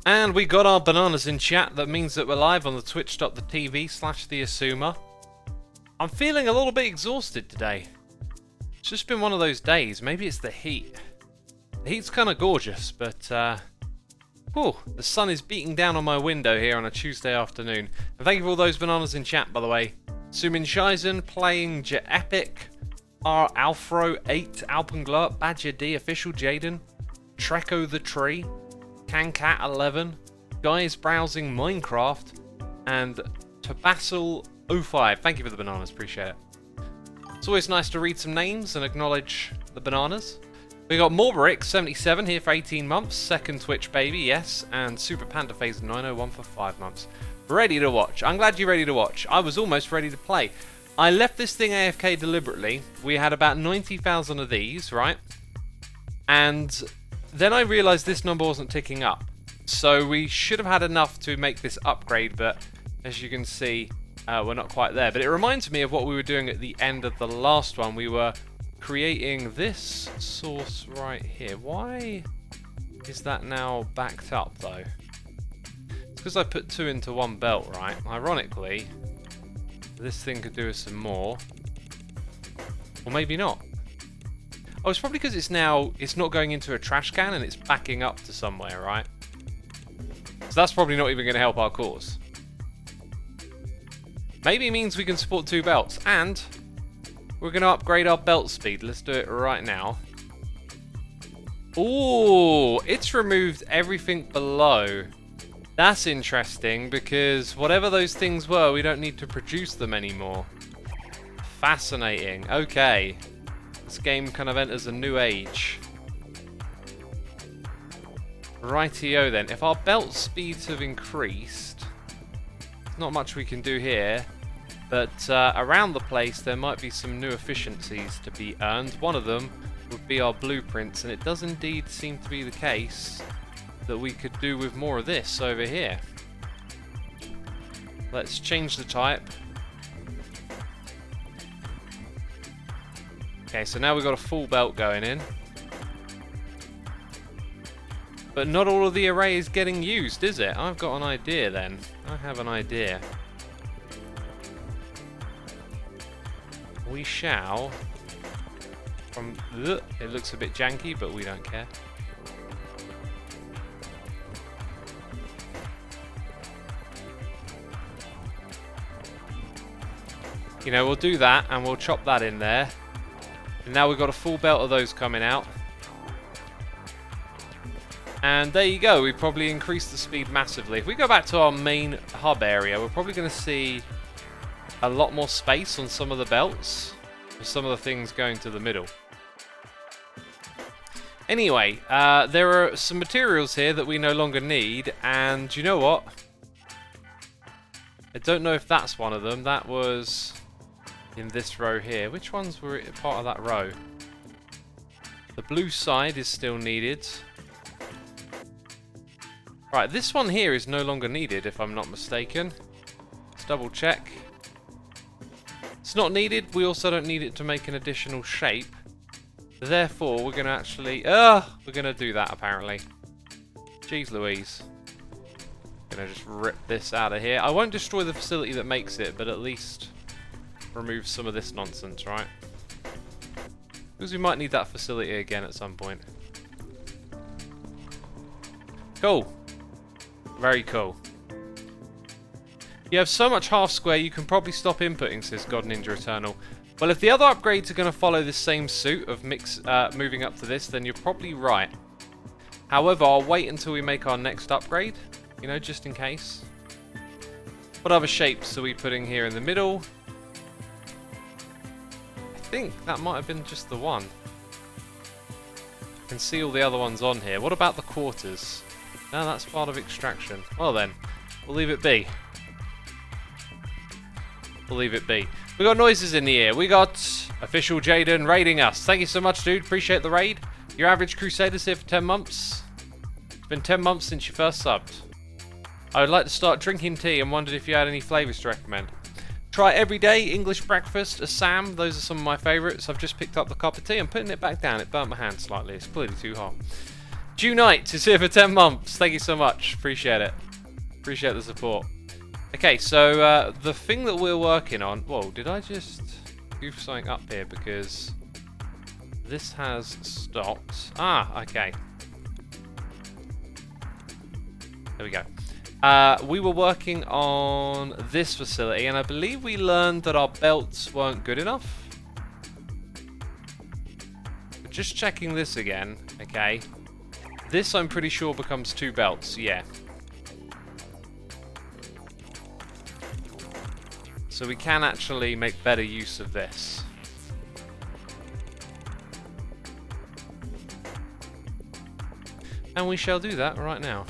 And we got our bananas in chat. That means that we're live on the twitch.tv/theasuma. I'm feeling a little bit exhausted today. It's just been one of those days. Maybe it's the heat. The heat's kind of gorgeous, but the sun is beating down on my window here on a Tuesday afternoon. And thank you for all those bananas in chat, by the way. Sumin Shizen playing Epic, R Alfro 8, Alpengler, Badger D, Official Jaden, Trecko the Tree, Cancat 11, Guys Browsing Minecraft, and Tabassul 05. Thank you for the bananas, appreciate it. It's always nice to read some names and acknowledge the bananas. We got Morbrick77 here for 18 months, second Twitch baby, yes, and Super Panda Phase 901 for 5 months. Ready to watch. I'm glad you're ready to watch. I was almost ready to play. I left this thing AFK deliberately. We had about 90,000 of these, right? And then I realised this number wasn't ticking up. So we should have had enough to make this upgrade, but as you can see, we're not quite there. But it reminds me of what we were doing at the end of the last one. We were creating this source right here. Why is that now backed up, though? It's because I put 2 into 1 belt, right? Ironically, this thing could do with some more. Or maybe not. Oh, it's probably because it's not going into a trash can and it's backing up to somewhere, right? So that's probably not even going to help our cause. Maybe it means we can support 2 belts, and we're going to upgrade our belt speed. Let's do it right now. Ooh, it's removed everything below. That's interesting, because whatever those things were, we don't need to produce them anymore. Fascinating. Okay. This game kind of enters a new age. Rightio then. If our belt speeds have increased, there's not much we can do here. But around the place there might be some new efficiencies to be earned. One of them would be our blueprints, and it does indeed seem to be the case that we could do with more of this over here. Let's change the type. Okay, so now we've got a full belt going in. But not all of the array is getting used, is it? I've got an idea then. I have an idea. We shall, it looks a bit janky, but we don't care. You know, we'll do that and we'll chop that in there. And now we've got a full belt of those coming out. And there you go, we probably increased the speed massively. If we go back to our main hub area, we're probably going to see a lot more space on some of the belts, for some of the things going to the middle. Anyway, there are some materials here that we no longer need, and you know what? I don't know if that's one of them. That was in this row here. Which ones were part of that row? The blue side is still needed. Right, this one here is no longer needed, if I'm not mistaken. Let's double check. It's not needed. We also don't need it to make an additional shape. Therefore, we're going to actually... we're going to do that, apparently. Jeez Louise. Going to just rip this out of here. I won't destroy the facility that makes it, but at least remove some of this nonsense, right? Because we might need that facility again at some point. Cool. Very cool. You have so much half square you can probably stop inputting, says God Ninja Eternal. Well, if the other upgrades are going to follow this same suit of moving up to this, then you're probably right. However, I'll wait until we make our next upgrade, you know, just in case. What other shapes are we putting here in the middle? I think that might have been just the one. I can see all the other ones on here. What about the quarters? No, that's part of extraction. Well then, we'll leave it be. We'll leave it be. We got noises in the air. We got Official Jaden raiding us. Thank you so much, dude. Appreciate the raid. Your average Crusader's here for 10 months. It's been 10 months since you first subbed. I would like to start drinking tea and wondered if you had any flavours to recommend. Try everyday English breakfast, a Sam. Those are some of my favourites. I've just picked up the cup of tea and putting it back down. It burnt my hand slightly. It's clearly too hot. Junite is here for 10 months. Thank you so much. Appreciate it. Appreciate the support. Okay, so the thing that we're working on... Whoa, did I just goof something up here? Because this has stopped. Ah, okay. There we go. We were working on this facility, and I believe we learned that our belts weren't good enough. But just checking this again, okay. This, I'm pretty sure, becomes 2 belts, yeah. So we can actually make better use of this. And we shall do that right now.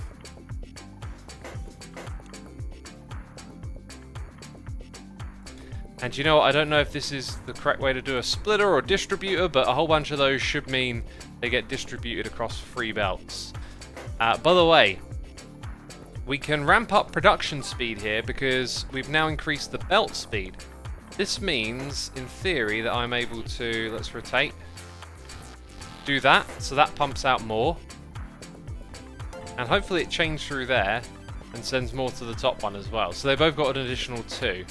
And you know what, I don't know if this is the correct way to do a splitter or distributor, but a whole bunch of those should mean they get distributed across 3 belts. By the way, we can ramp up production speed here because we've now increased the belt speed. This means, in theory, that I'm able to, let's rotate, do that, so that pumps out more. And hopefully it changes through there and sends more to the top one as well. So they both got an additional 2.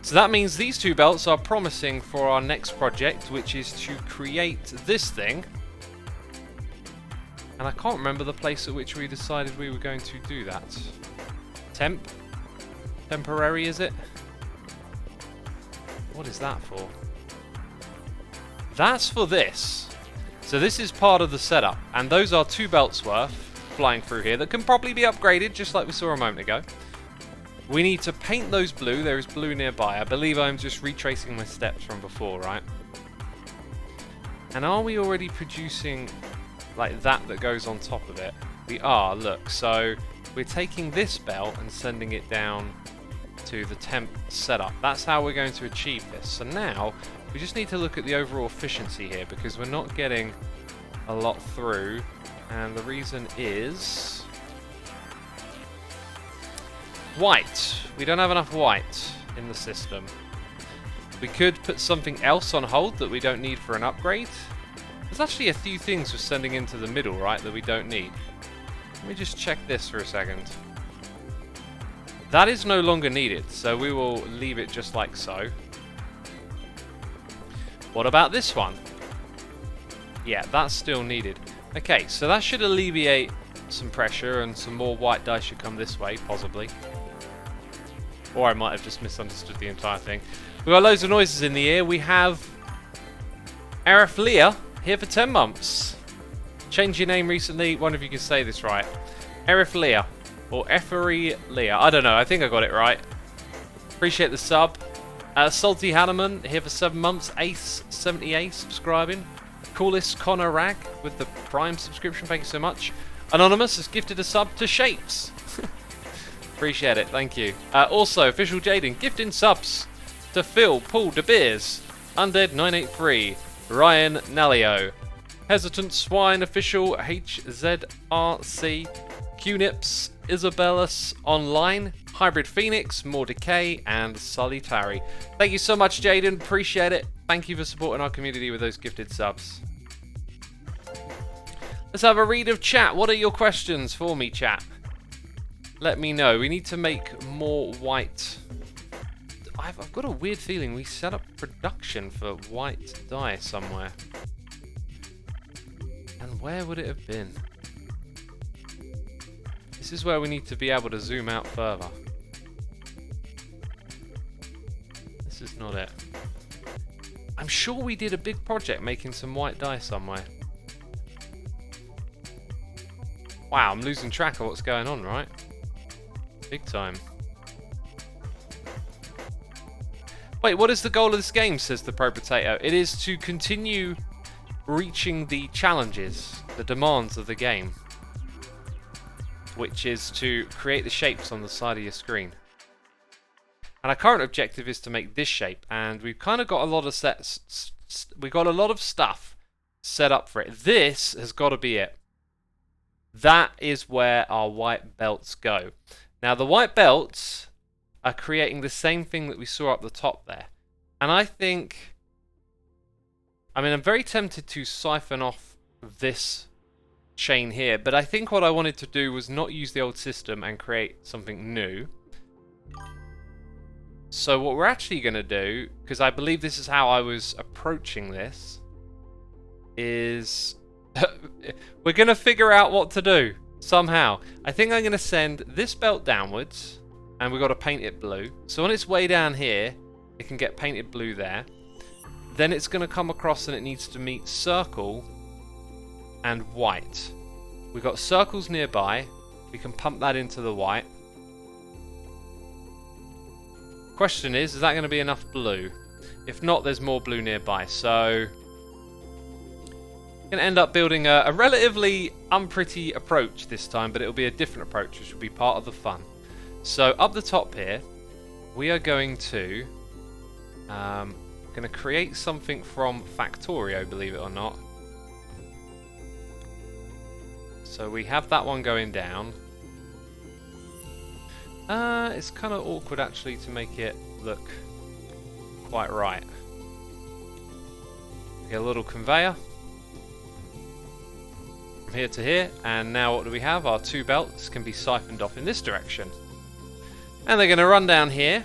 So that means these 2 belts are promising for our next project, which is to create this thing. And I can't remember the place at which we decided we were going to do that. Temporary, is it? What is that for? That's for this. So this is part of the setup, and those are 2 belts worth flying through here that can probably be upgraded, just like we saw a moment ago. We need to paint those blue. There is blue nearby. I believe I'm just retracing my steps from before, right? And are we already producing like that goes on top of it? We are, look. So we're taking this belt and sending it down to the temp setup. That's how we're going to achieve this. So now we just need to look at the overall efficiency here because we're not getting a lot through. And the reason is... white. We don't have enough white in the system. We could put something else on hold that we don't need for an upgrade. There's actually a few things we're sending into the middle, right, that we don't need. Let me just check this for a second. That is no longer needed, so we will leave it just like so. What about this one? Yeah, that's still needed. Okay, so that should alleviate some pressure and some more white dye should come this way, possibly. Or I might have just misunderstood the entire thing. We've got loads of noises in the ear. We have Ariflea here for 10 months. Changed your name recently. One of you can say this right. Ariflea. Or Efery-Lea. I don't know. I think I got it right. Appreciate the sub. Salty Hanneman here for 7 months. Ace78 subscribing. Coolest Connor Rag with the Prime subscription. Thank you so much. Anonymous has gifted a sub to Shapes. Appreciate it, thank you. Also, Official Jaden gifting subs to Phil, Paul, De Beers, Undead983, Ryan Nalio, Hesitant Swine Official, HZRC, QNips, Isabellus Online, Hybrid Phoenix, More Decay, and Solitary. Thank you so much, Jaden. Appreciate it. Thank you for supporting our community with those gifted subs. Let's have a read of chat. What are your questions for me, chat? Let me know. We need to make more white. I've got a weird feeling we set up production for white dye somewhere. And where would it have been? This is where we need to be able to zoom out further. This is not it. I'm sure we did a big project making some white dye somewhere. Wow, I'm losing track of what's going on, right? Big time. Wait, what is the goal of this game, says the Pro Potato? It is to continue reaching the challenges, the demands of the game. Which is to create the shapes on the side of your screen. And our current objective is to make this shape, and we've kind of got a lot of we've got a lot of stuff set up for it. This has got to be it. That is where our white belts go. Now the white belts are creating the same thing that we saw up the top there. And I think, I'm very tempted to siphon off this chain here, but I think what I wanted to do was not use the old system and create something new. So what we're actually going to do, because I believe this is how I was approaching this, is we're going to figure out what to do somehow. I think I'm going to send this belt downwards, and we've got to paint it blue. So on its way down here, it can get painted blue there. Then it's going to come across and it needs to meet circle and white. We've got circles nearby. We can pump that into the white. Question is that going to be enough blue? If not, there's more blue nearby. So going to end up building a relatively unpretty approach this time, but it'll be a different approach, which will be part of the fun. So up the top here, we are going to create something from Factorio, believe it or not. So we have that one going down. It's kind of awkward actually to make it look quite right. Get a little conveyor from here to here, and now what do we have? Our two belts can be siphoned off in this direction. And they're going to run down here,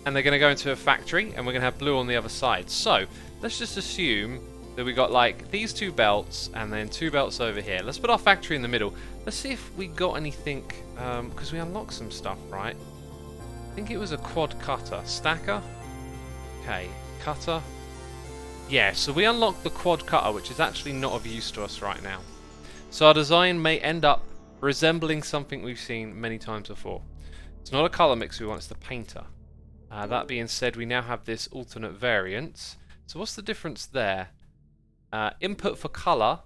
and they're going to go into a factory, and we're going to have blue on the other side. So let's just assume that we got like these two belts, and then two belts over here. Let's put our factory in the middle. Let's see if we got anything, because we unlocked some stuff, right? I think it was a quad cutter. Stacker? Okay, cutter. Yeah, so we unlocked the quad cutter, which is actually not of use to us right now. So our design may end up resembling something we've seen many times before. It's not a colour mix we want, it's the painter. That being said, we now have this alternate variant. So what's the difference there? Input for colour.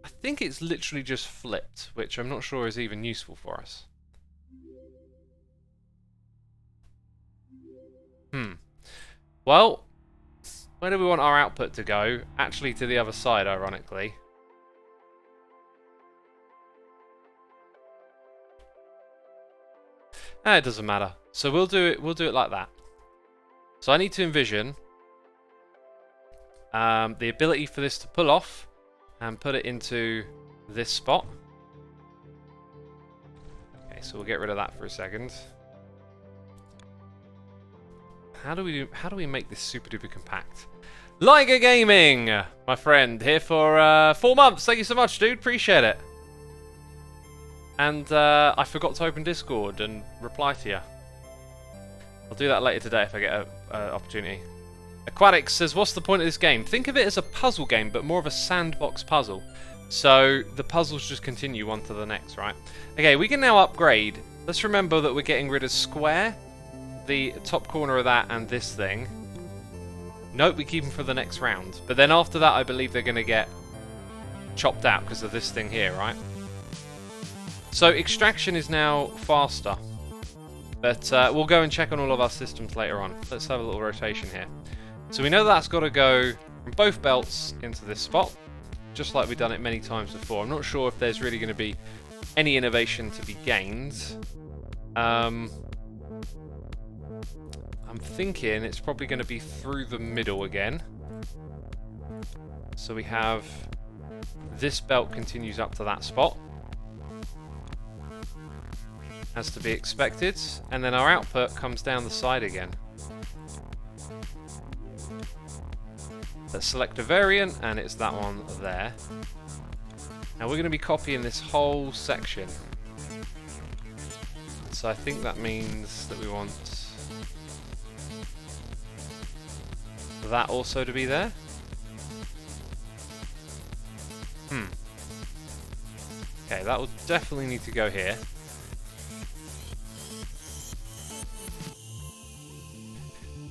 I think it's literally just flipped, which I'm not sure is even useful for us. Well, where do we want our output to go? Actually to the other side, ironically. It doesn't matter. So we'll do it like that. So I need to envision the ability for this to pull off and put it into this spot. Okay, so we'll get rid of that for a second. How do we make this super duper compact? Liger Gaming, my friend, here for 4 months. Thank you so much, dude. Appreciate it. And I forgot to open Discord and reply to you. I'll do that later today if I get an opportunity. Aquatic says, what's the point of this game? Think of it as a puzzle game, but more of a sandbox puzzle. So the puzzles just continue one to the next, right? Okay, we can now upgrade. Let's remember that we're getting rid of square, the top corner of that, and this thing. Nope, we keep them for the next round. But then after that, I believe they're going to get chopped out because of this thing here, right? So extraction is now faster. But we'll go and check on all of our systems later on. Let's have a little rotation here. So we know that's got to go from both belts into this spot, just like we've done it many times before. I'm not sure if there's really going to be any innovation to be gained. I'm thinking it's probably going to be through the middle again. So we have this belt continues up to that spot, as to be expected, and then our output comes down the side again. Let's select a variant, and it's that one there. Now we're going to be copying this whole section. So I think that means that we want that also to be there. Okay, that will definitely need to go here.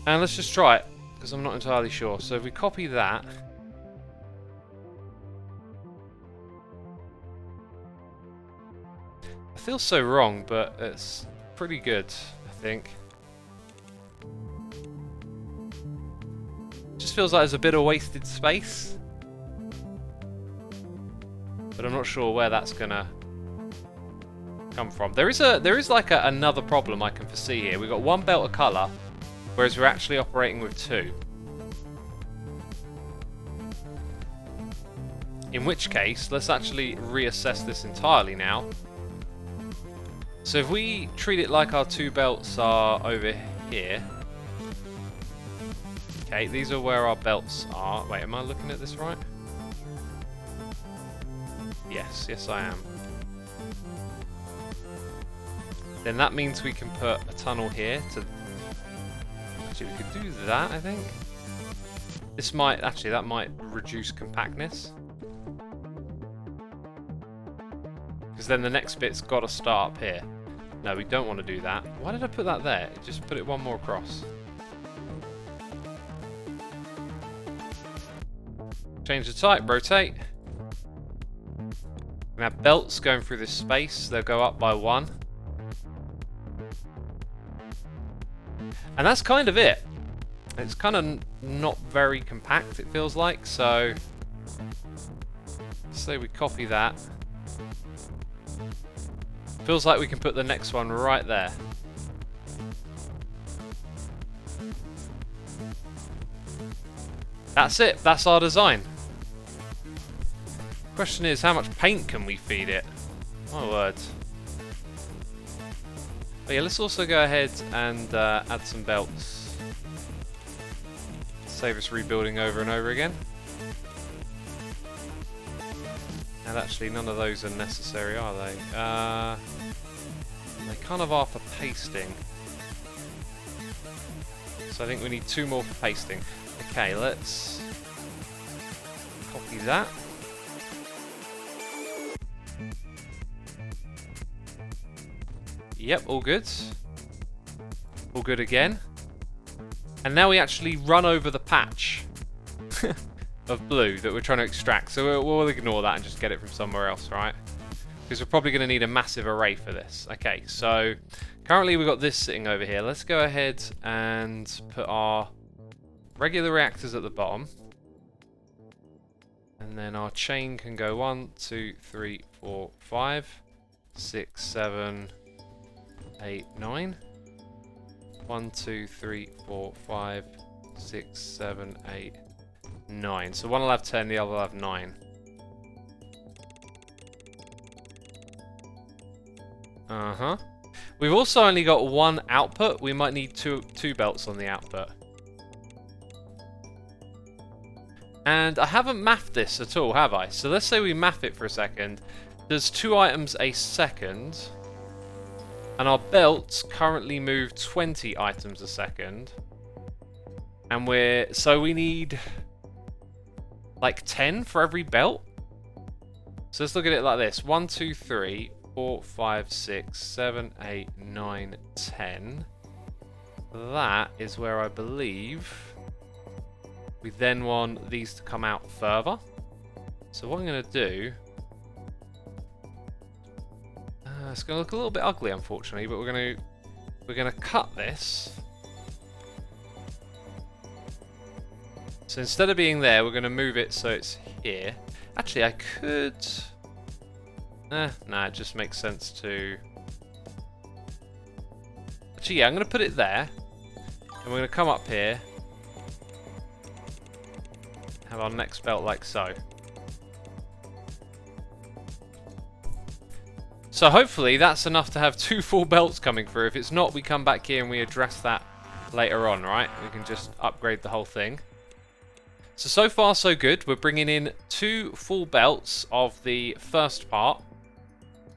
And let's just try it, because I'm not entirely sure. So if we copy that, it feels so wrong, but it's pretty good, I think. Just feels like there's a bit of wasted space, but I'm not sure where that's gonna come from. There is like another problem I can foresee here. We've got one belt of colour, whereas we're actually operating with two. In which case, let's actually reassess this entirely now. So if we treat it like our 2 belts are over here. Okay, these are where our belts are. Wait, am I looking at this right? Yes I am. Then that means we can put a tunnel here to... Actually, we could do that, I think. This might... Actually, that might reduce compactness. Because then the next bit's got to start up here. No, we don't want to do that. Why did I put that there? Just put it one more across. Change the type, rotate. We have belts going through this space. They'll go up by 1. And that's kind of it. It's kind of not very compact, it feels like. So, let's say we copy that. Feels like we can put the next one right there. That's it. That's our design. Question is, how much paint can we feed it? My word. But yeah, let's also go ahead and add some belts. Save us rebuilding over and over again. And actually, none of those are necessary, are they? They kind of are for pasting. So I think we need 2 more for pasting. Okay, let's copy that. Yep, all good. All good again. And now we actually run over the patch of blue that we're trying to extract. So we'll ignore that and just get it from somewhere else, right? Because we're probably going to need a massive array for this. Okay, so currently we've got this sitting over here. Let's go ahead and put our regular reactors at the bottom. And then our chain can go 1, 2, 3, 4, 5, 6, 7, 8, 9. 1, 2, 3, 4, 5, 6, 7, 8, 9. So one will have 10, the other will have 9. We've also only got 1 output. We might need two belts on the output. And I haven't mathed this at all, have I? So let's say we math it for a second. Does 2 items a second? And our belts currently move 20 items a second. And so we need like 10 for every belt. So let's look at it like this. 1, 2, 3, 4, 5, 6, 7, 8, 9, 10. That is where I believe we then want these to come out further. So what I'm going to do... it's going to look a little bit ugly, unfortunately, but we're going to cut this. So instead of being there, we're going to move it so it's here. Actually, I could... nah, it just makes sense to... Actually, yeah, I'm going to put it there. And we're going to come up here. Have our next belt like so. So hopefully that's enough to have 2 full belts coming through. If it's not, we come back here and we address that later on, right? We can just upgrade the whole thing. So far so good. We're bringing in 2 full belts of the first part.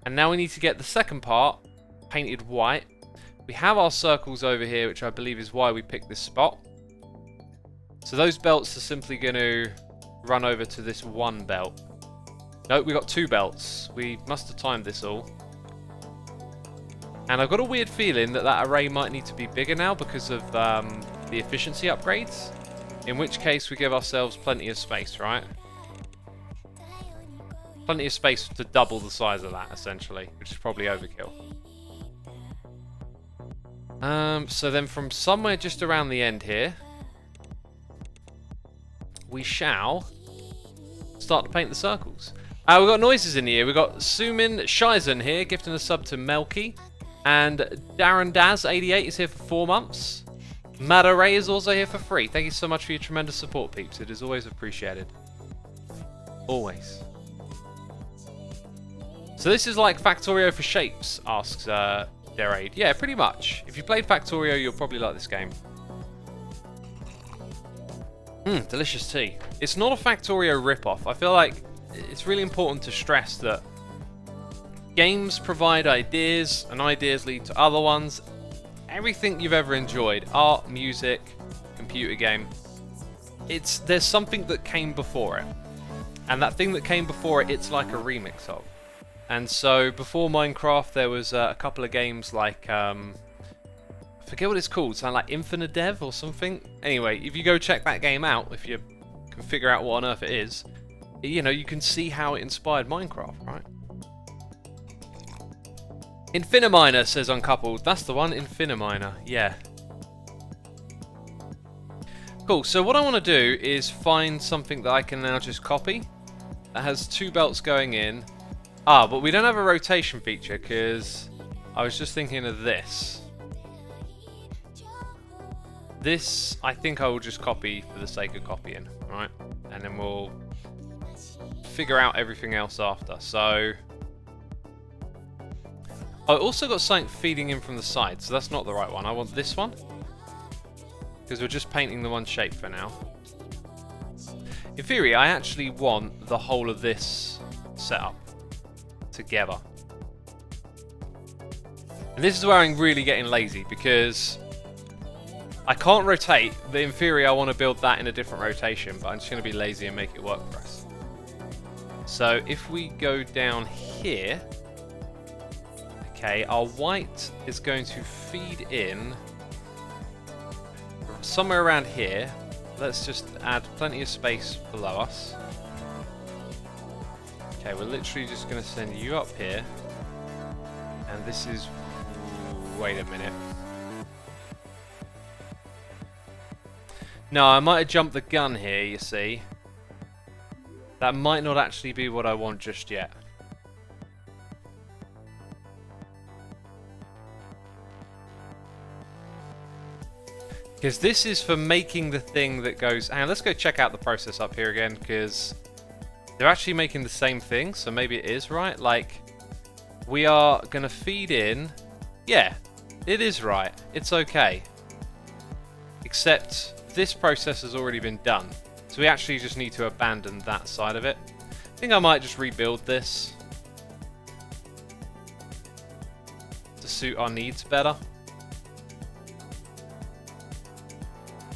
And now we need to get the second part painted white. We have our circles over here, which I believe is why we picked this spot. So those belts are simply going to run over to this 1 belt. Nope, we got 2 belts. We must have timed this all. And I've got a weird feeling that that array might need to be bigger now because of the efficiency upgrades. In which case we give ourselves plenty of space, right? Plenty of space to double the size of that, essentially, which is probably overkill. So then from somewhere just around the end here, we shall start to paint the circles. We've got noises in here. We've got Sumin Shizen here, gifting a sub to Melky. And Darren Daz88 is here for 4 months. Madaray is also here for free. Thank you so much for your tremendous support, peeps. It is always appreciated. Always. So this is like Factorio for shapes, asks Deraid. Yeah, pretty much. If you played Factorio, you'll probably like this game. Delicious tea. It's not a Factorio ripoff. I feel like it's really important to stress that games provide ideas, and ideas lead to other ones. Everything you've ever enjoyed, art, music, computer game, there's something that came before it. And that thing that came before it, it's like a remix of. And so before Minecraft, there was a couple of games like, I forget what it's called, something like Infinite Dev or something. Anyway, if you go check that game out, if you can figure out what on earth it is, you know, you can see how it inspired Minecraft, right? Infiniminer says Uncoupled. That's the one, Infiniminer. Yeah. Cool, so what I want to do is find something that I can now just copy. That has 2 belts going in. Ah, but we don't have a rotation feature because I was just thinking of this. This, I think I will just copy for the sake of copying, right? And then we'll figure out everything else after. So I also got something feeding in from the side, so that's not the right one. I want this one because we're just painting the one shape for now. In theory, I actually want the whole of this setup together. And this is where I'm really getting lazy because I can't rotate, but in theory I want to build that in a different rotation, but I'm just going to be lazy and make it work for us. So if we go down here, okay, our white is going to feed in somewhere around here. Let's just add plenty of space below us. Okay, we're literally just going to send you up here. And this is... wait a minute. No, I might have jumped the gun here, you see. That might not actually be what I want just yet. Because this is for making the thing that goes... hang on, let's go check out the process up here again, because they're actually making the same thing, so maybe it is right. Like, we are going to feed in... yeah, it is right. It's okay. Except this process has already been done. So we actually just need to abandon that side of it. I think I might just rebuild this to suit our needs better.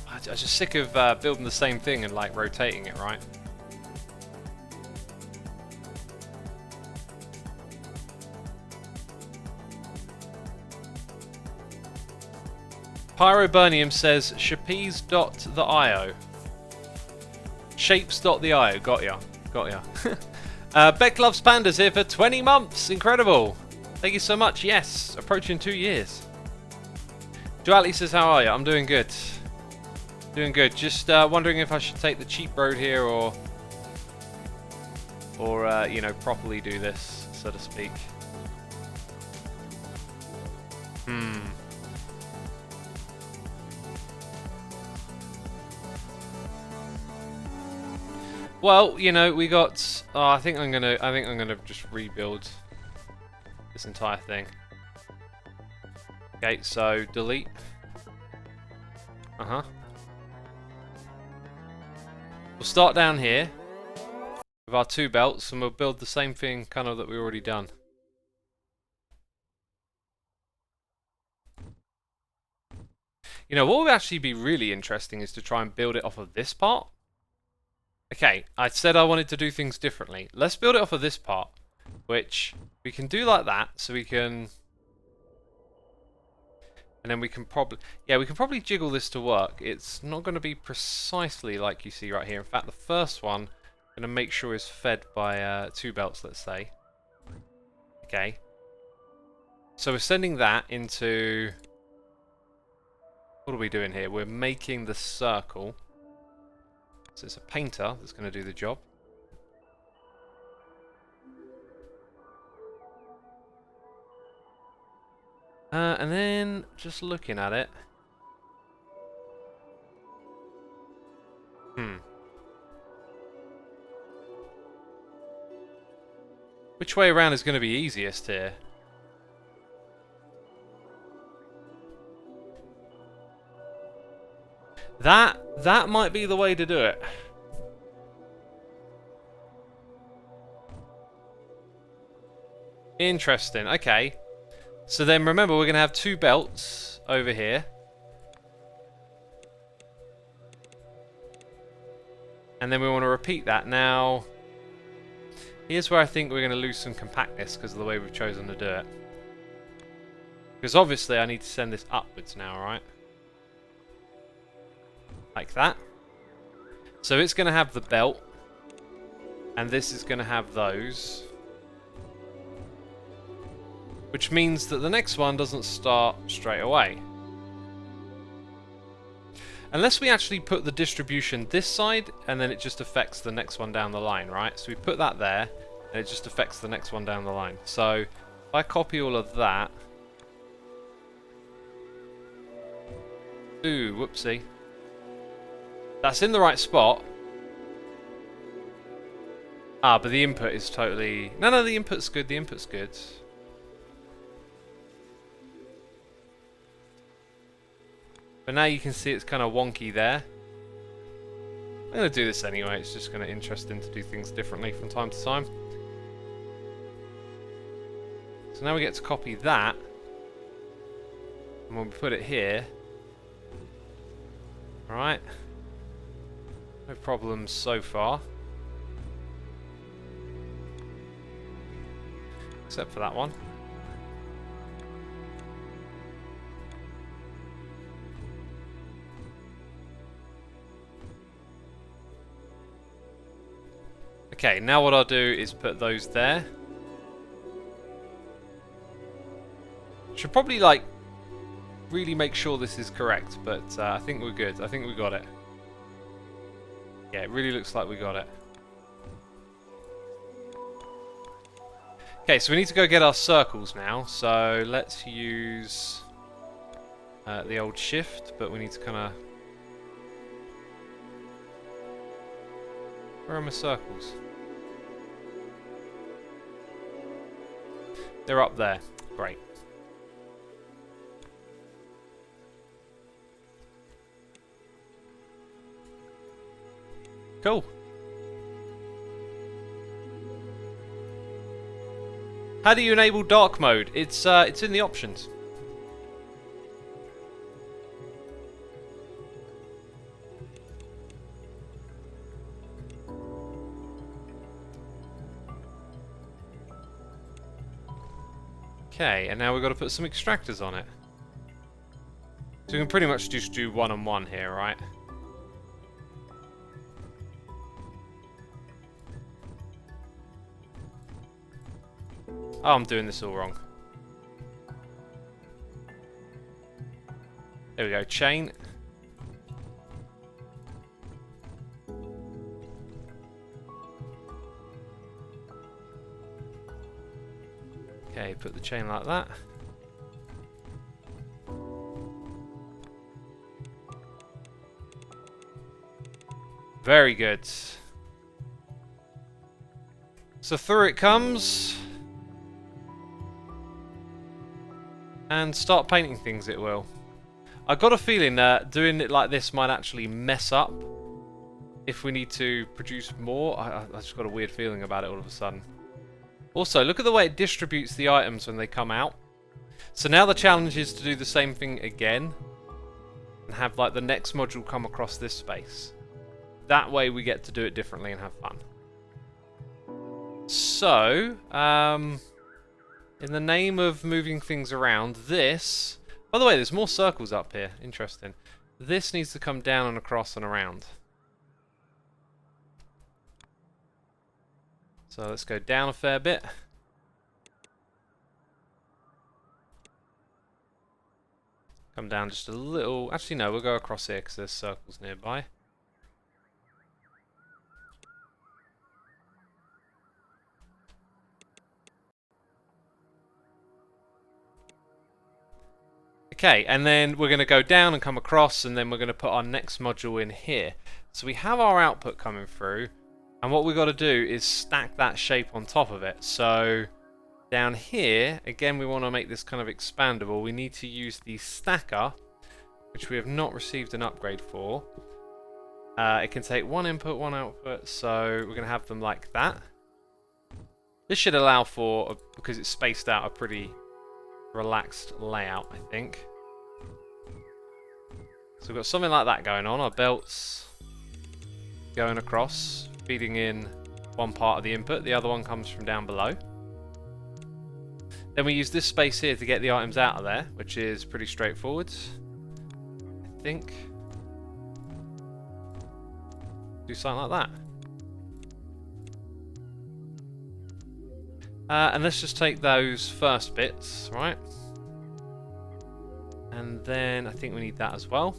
I'm just sick of building the same thing and like rotating it, right? Pyroburnium says shapez.io. Shapes.io. Got ya. Got ya. Beck Loves Pandas here for 20 months. Incredible. Thank you so much. Yes. Approaching 2 years. Duality says, how are you? I'm doing good. Doing good. Just wondering if I should take the cheap road here or you know, properly do this, so to speak. Well, you know, we got. Oh, I think I'm gonna just rebuild this entire thing. Okay, so delete. We'll start down here with our 2 belts, and we'll build the same thing kind of that we already done. You know, what would actually be really interesting is to try and build it off of this part. Okay, I said I wanted to do things differently. Let's build it off of this part, which we can do like that, so we can... and then we can probably... yeah, we can probably jiggle this to work. It's not going to be precisely like you see right here. In fact, the first one, I'm going to make sure is fed by 2 belts, let's say. Okay. So we're sending that into... what are we doing here? We're making the circle. So it's a painter that's going to do the job. And then, just looking at it... Which way around is going to be easiest here? That might be the way to do it. Interesting. Okay. So then remember, we're going to have 2 belts over here. And then we want to repeat that. Now, here's where I think we're going to lose some compactness because of the way we've chosen to do it. Because obviously I need to send this upwards now, right? Like that. So it's going to have the belt. And this is going to have those. Which means that the next one doesn't start straight away. Unless we actually put the distribution this side, and then it just affects the next one down the line, right? So we put that there, and it just affects the next one down the line. So if I copy all of that... Ooh, whoopsie. That's in the right spot. Ah, but the input is totally... No, the input's good, the input's good. But now you can see it's kind of wonky there. I'm going to do this anyway, it's just kind of interesting to do things differently from time to time. So now we get to copy that. And when we put it here... Alright. No problems so far. Except for that one. Okay, now what I'll do is put those there. Should probably, like, really make sure this is correct, but I think we're good. I think we got it. Yeah, it really looks like we got it. Okay, so we need to go get our circles now. So let's use the old shift, but we need to kind of... Where are my circles? They're up there. Great. Cool. How do you enable dark mode? It's in the options. Okay, and now we've got to put some extractors on it. So we can pretty much just do one on one here, right? Oh, I'm doing this all wrong. There we go, chain. Okay, put the chain like that. Very good. So through it comes. And start painting things it will. I got a feeling that doing it like this might actually mess up if we need to produce more. I just got a weird feeling about it all of a sudden. Also, look at the way it distributes the items when they come out. So now the challenge is to do the same thing again and have like the next module come across this space. That way we get to do it differently and have fun. So, in the name of moving things around, this... By the way, there's more circles up here. Interesting. This needs to come down and across and around. So let's go down a fair bit. Come down just a little... Actually, no, we'll go across here because there's circles nearby. Okay, and then we're going to go down and come across, and then we're going to put our next module in here. So we have our output coming through, And what we've got to do is stack that shape on top of it. So down here, again, we want to make this kind of expandable. We need to use the stacker, which we have not received an upgrade for. It can take one input, one output, so we're going to have them like that. This should allow for, because it's spaced out, a pretty relaxed layout, I think. So we've got something like that going on. Our belts going across, feeding in one part of the input, the other one comes from down below. Then we use this space here to get the items out of there, which is pretty straightforward, I think. Do something like that. And let's just take those first bits, right? And then I think we need that as well.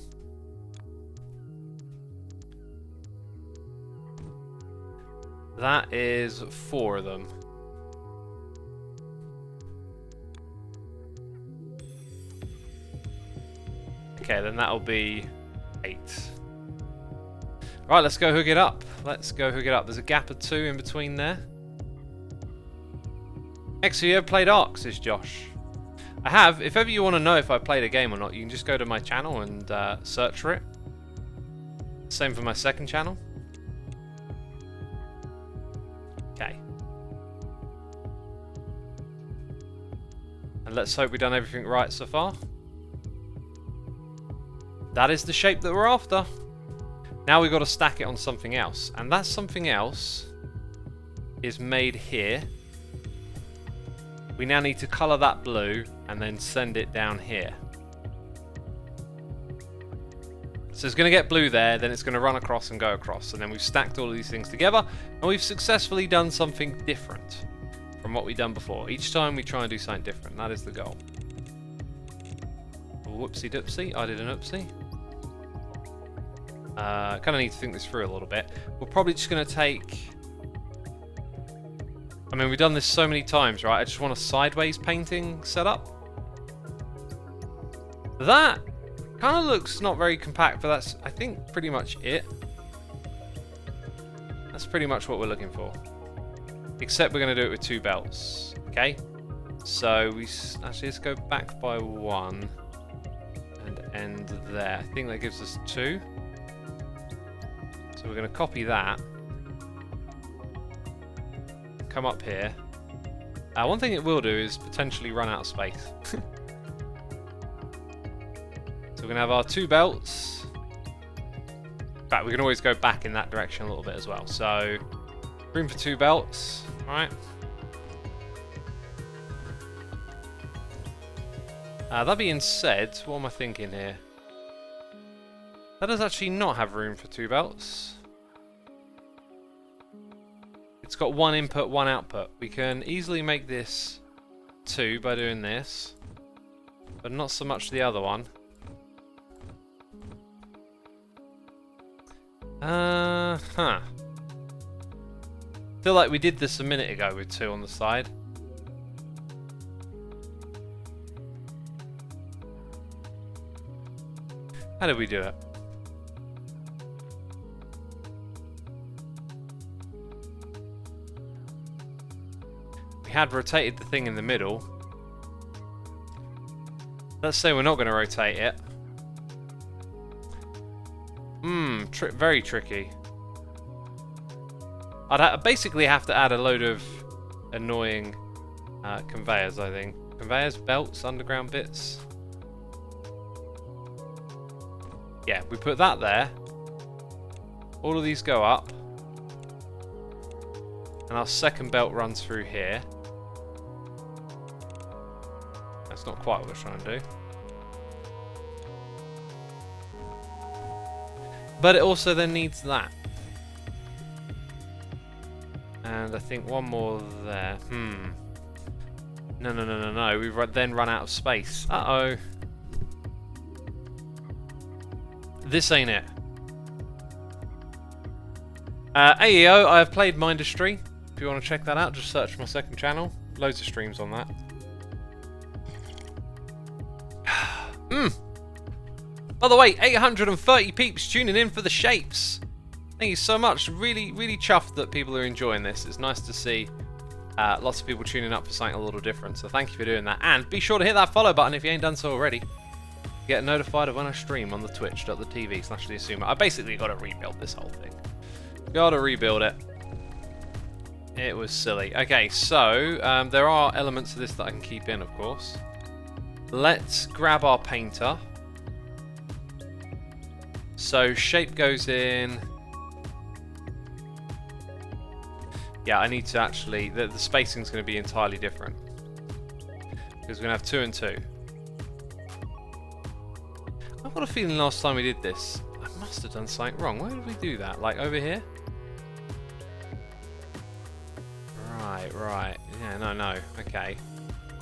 That is 4 of them. Okay, then that'll be 8. Right, let's go hook it up. Let's go hook it up. There's a gap of 2 in between there. Exo, you ever played Ark, says Josh. I have. If ever you want to know if I played a game or not, you can just go to my channel and search for it. Same for my second channel. Okay. And let's hope we've done everything right so far. That is the shape that we're after. Now we've got to stack it on something else. And that something else is made here. We now need to colour that blue and then send it down here. So it's going to get blue there, then it's going to run across and go across. And then we've stacked all of these things together and we've successfully done something different from what we've done before. Each time we try and do something different. That is the goal. Whoopsie doopsie, I did an oopsie. Kind of need to think this through a little bit. We're probably just going to take... I mean, we've done this so many times, right? I just want a sideways painting setup. That kind of looks not very compact, but that's, I think, pretty much it. That's pretty much what we're looking for. Except we're going to do it with 2 belts. Okay? So, actually, let's go back by 1 and end there. I think that gives us 2. So we're going to copy that. Come up here. One thing it will do is potentially run out of space. So we're going to have our 2 belts. In fact, we can always go back in that direction a little bit as well. So, room for 2 belts. Alright. That being said, what am I thinking here? That does actually not have room for 2 belts. It's got 1 input, 1 output. We can easily make this 2 by doing this, but not so much the other one. Feel like we did this a minute ago with 2 on the side. How did we do it? We had rotated the thing in the middle. Let's say we're not going to rotate it. Very tricky. I'd basically have to add a load of annoying conveyors, I think. Conveyors, belts, underground bits. Yeah, we put that there. All of these go up. And our second belt runs through here. That's not quite what we're trying to do. But it also then needs that. And I think one more there. No. We've then run out of space. Uh-oh. This ain't it. AEO, I have played Mindustry. If you want to check that out, just search my second channel. Loads of streams on that. By the way, 830 peeps tuning in for the shapes. Thank you so much. Really, really chuffed that people are enjoying this. It's nice to see lots of people tuning up for something a little different. So thank you for doing that. And be sure to hit that follow button if you ain't done so already. Get notified of when I stream on the twitch.tv/theasumo. I basically got to rebuild this whole thing. Got to rebuild it. It was silly. Okay, so there are elements of this that I can keep in, of course. Let's grab our painter. So shape goes in. Yeah, I need to actually... The spacing's going to be entirely different. Because we're going to have 2 and 2. I've got a feeling last time we did this, I must have done something wrong. Where did we do that? Like over here? Right. Yeah, no. Okay.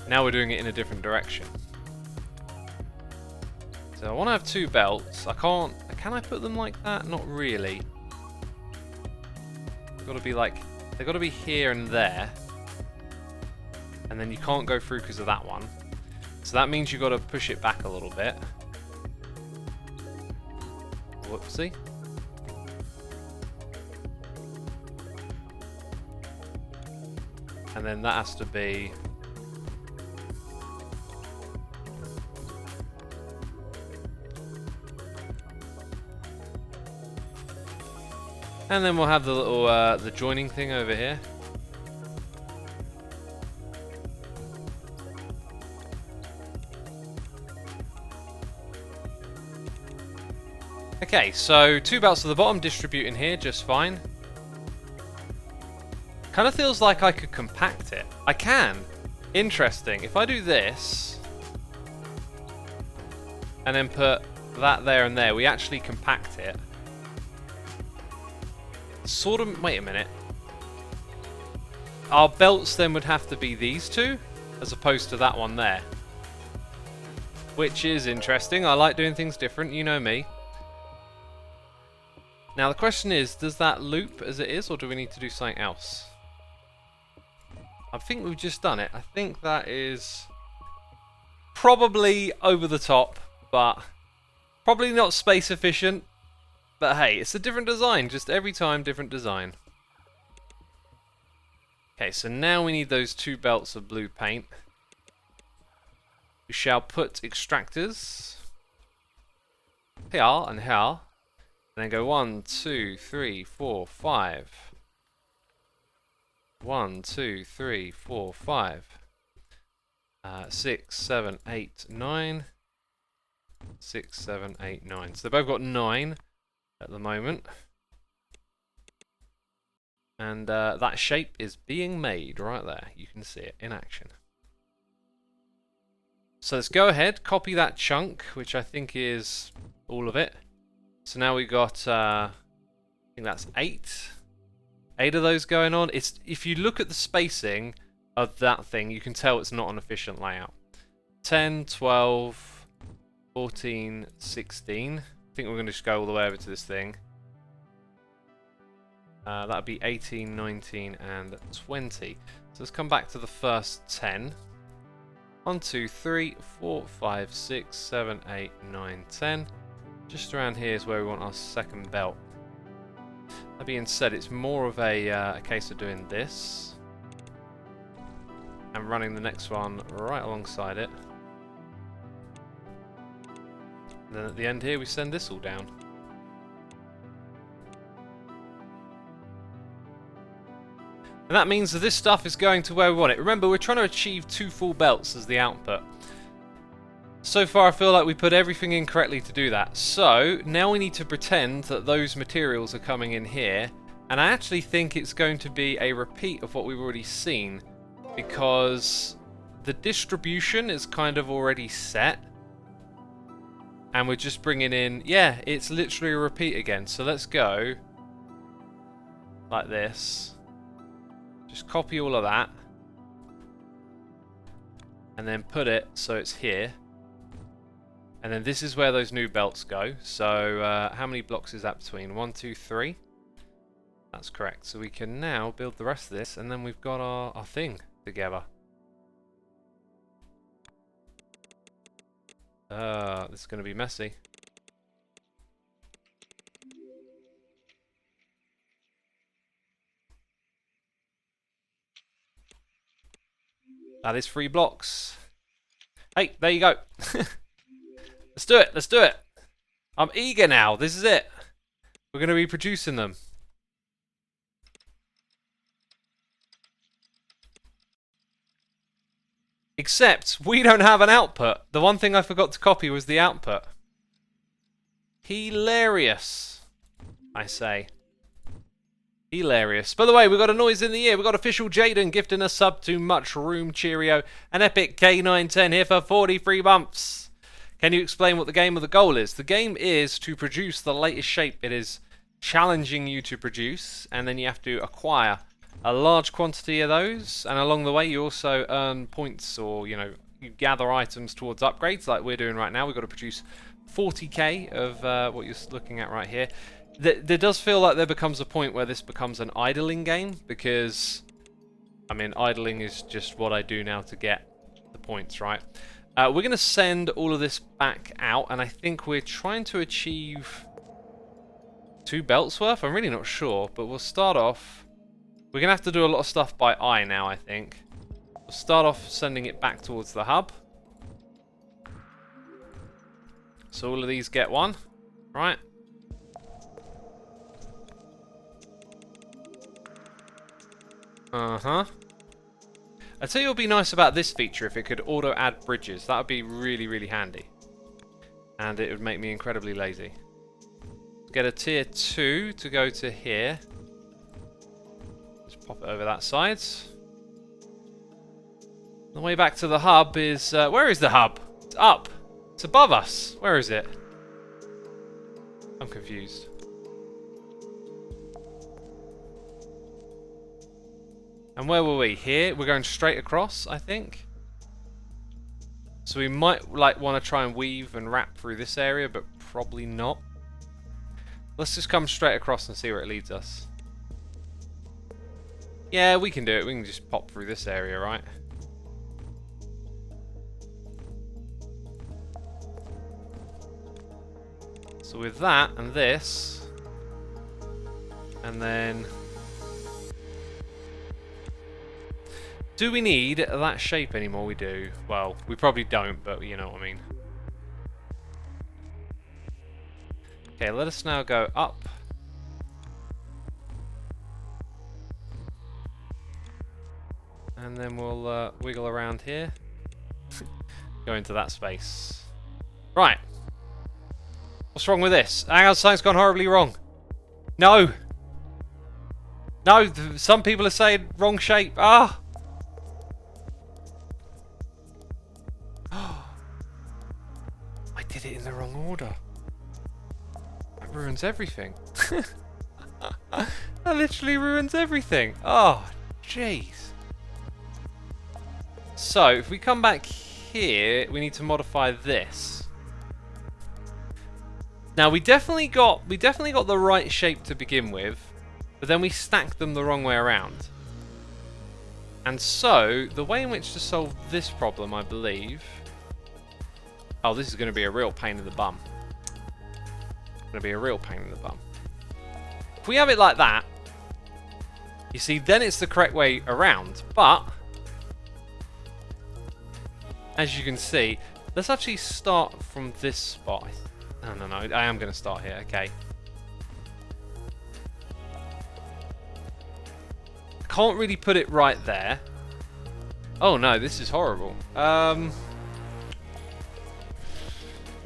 Now we're doing it in a different direction. So I want to have 2 belts. I can't... Can I put them like that? Not really. They've got to be like... They've got to be here and there. And then you can't go through because of that one. So that means you've got to push it back a little bit. Whoopsie. And then that has to be... And then we'll have the little the joining thing over here. Okay, so 2 belts at the bottom, distributing here just fine. Kind of feels like I could compact it. I can. Interesting. If I do this and then put that there and there, we actually compact it. Sort of... Wait a minute. Our belts then would have to be these 2 as opposed to that one there. Which is interesting. I like doing things different, you know me. Now the question is, does that loop as it is, or do we need to do something else? I think we've just done it. I think that is probably over the top, but probably not space efficient. But hey, it's a different design, just every time different design. Okay, so now we need those 2 belts of blue paint. We shall put extractors here and here. And then go 1, 2, 3, 4, 5. 1, 2, 3, 4, 5. 6, 7, 8, 9. 6, 7, 8, 9. So they've both got 9 at the moment. And that shape is being made right there. You can see it in action. So let's go ahead, copy that chunk, which I think is all of it. So now we got, I think that's 8 of those going on. It's, if you look at the spacing of that thing, you can tell it's not an efficient layout. 10, 12, 14, 16. I think we're going to just go all the way over to this thing. That would be 18, 19, and 20. So let's come back to the first 10. 1, 2, 3, 4, 5, 6, 7, 8, 9, 10. Just around here is where we want our second belt. That being said, it's more of a case of doing this and running the next one right alongside it. And then at the end here, we send this all down. And that means that this stuff is going to where we want it. Remember, we're trying to achieve 2 full belts as the output. So far I feel like we put everything in correctly to do that. So now we need to pretend that those materials are coming in here, and I actually think it's going to be a repeat of what we've already seen, because the distribution is kind of already set and we're just bringing in, yeah, it's literally a repeat again. So let's go like this, just copy all of that and then put it so it's here. And then this is where those new belts go. So how many blocks is that between? 1, 2, 3. That's correct. So we can now build the rest of this, and then we've got our thing together. This is going to be messy. That is 3 blocks. Hey, there you go. Let's do it. Let's do it. I'm eager now. This is it. We're going to be producing them. Except we don't have an output. The one thing I forgot to copy was the output. Hilarious, I say. Hilarious. By the way, we've got a noise in the ear. We've got official Jaden gifting a sub to Mushroom Cheerio. An epic K910 here for 43 months. Can you explain what the game of the goal is? The game is to produce the latest shape. It is challenging you to produce, and then you have to acquire a large quantity of those, and along the way you also earn points, or you gather items towards upgrades like we're doing right now. We've got to produce 40k of what you're looking at right here. There does feel like there becomes a point where this becomes an idling game, because I mean idling is just what I do now to get the points, right? We're going to send all of this back out, and I think we're trying to achieve 2 belts worth. I'm really not sure, but we'll start off. We're going to have to do a lot of stuff by eye now, I think. We'll start off sending it back towards the hub. So all of these get 1, right? Uh-huh. I'd say it would be nice about this feature if it could auto-add bridges. That would be really, really handy. And it would make me incredibly lazy. Get a tier 2 to go to here. Just pop it over that side. The way back to the hub is... where is the hub? It's up. It's above us. Where is it? I'm confused. And where were we? Here? We're going straight across, I think. So we might want to try and weave and wrap through this area, but probably not. Let's just come straight across and see where it leads us. Yeah, we can do it. We can just pop through this area, right? So with that and this, and then... do we need that shape anymore? We do. Well, we probably don't, but you know what I mean. Okay, let us now go up. And then we'll wiggle around here. Go into that space. Right. What's wrong with this? Hang on, something's gone horribly wrong. No! No, some people are saying wrong shape. Ah! I did it in the wrong order. That ruins everything. That literally ruins everything. Oh, jeez. So, if we come back here, we need to modify this. Now, we definitely got the right shape to begin with, but then we stacked them the wrong way around. And so, the way in which to solve this problem, I believe... oh, this is going to be a real pain in the bum. Going to be a real pain in the bum. If we have it like that, you see, then it's the correct way around. But, as you can see, let's actually start from this spot. No, I am going to start here, okay. I can't really put it right there. Oh no, this is horrible.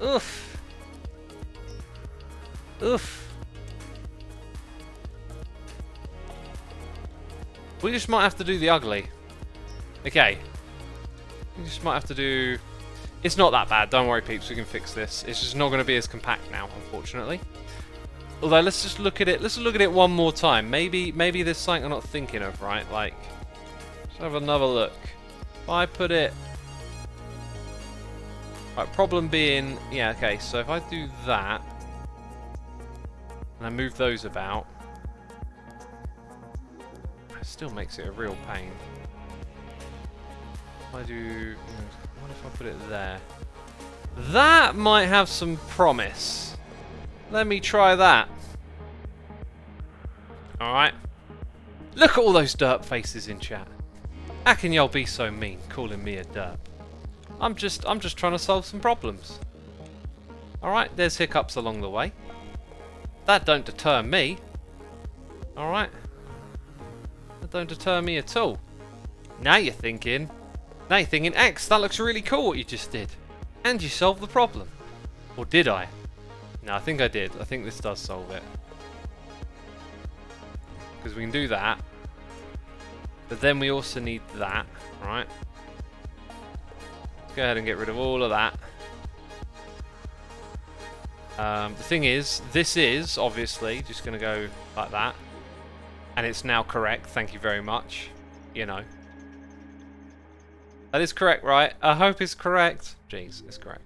Oof. Oof. We just might have to do the ugly. Okay. We just might have to do... it's not that bad, don't worry peeps, we can fix this. It's just not going to be as compact now, unfortunately. Although, let's just look at it, let's look at it one more time. Maybe there's something I'm not thinking of, right? Like, let's have another look. If I put it... right, problem being... yeah, okay, so if I do that, and I move those about, it still makes it a real pain. If I do... what if I put it there? That might have some promise. Let me try that. Alright. Look at all those dirt faces in chat. How can y'all be so mean, calling me a derp? I'm just trying to solve some problems. Alright, there's hiccups along the way. That don't deter me. Alright? That don't deter me at all. Now you're thinking, X, that looks really cool what you just did. And you solved the problem. Or did I? No, I think I did. I think this does solve it. Because we can do that. But then we also need that, right? Let's go ahead and get rid of all of that. The thing is, this is obviously just going to go like that. And it's now correct, thank you very much. You know. That is correct, right? I hope it's correct. Jeez, it's correct.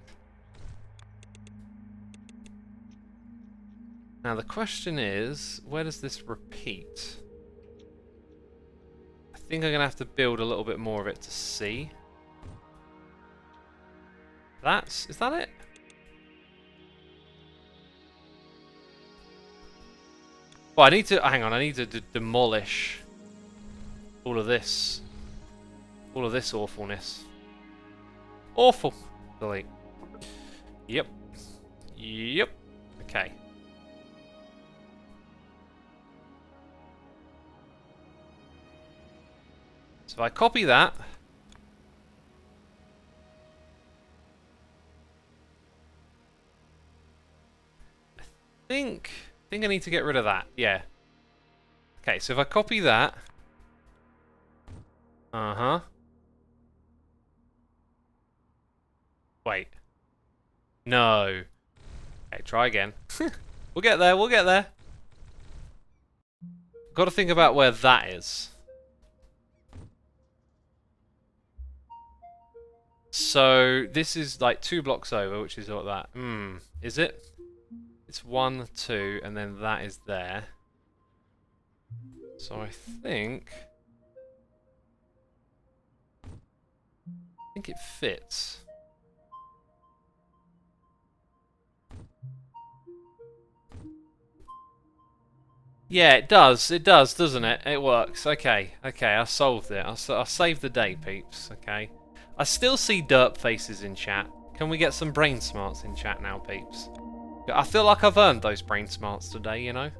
Now the question is, where does this repeat? I think I'm going to have to build a little bit more of it to see. Is that it? Well, I need to, hang on, I need to demolish all of this. All of this awfulness. Awful. Delete. Yep. Yep. Okay. So if I copy that. I think I need to get rid of that. Yeah. Okay, so if I copy that. Uh-huh. Wait. No. Okay, try again. We'll get there, we'll get there. Got to think about where that is. So, this is like 2 blocks over, which is what that. Is it? It's 1, 2, and then that is there. So I think it fits. Yeah, it does. It does, doesn't it? It works. Okay, I solved it. I saved the day, peeps. Okay. I still see derp faces in chat. Can we get some brain smarts in chat now, peeps? I feel like I've earned those brain smarts today, you know?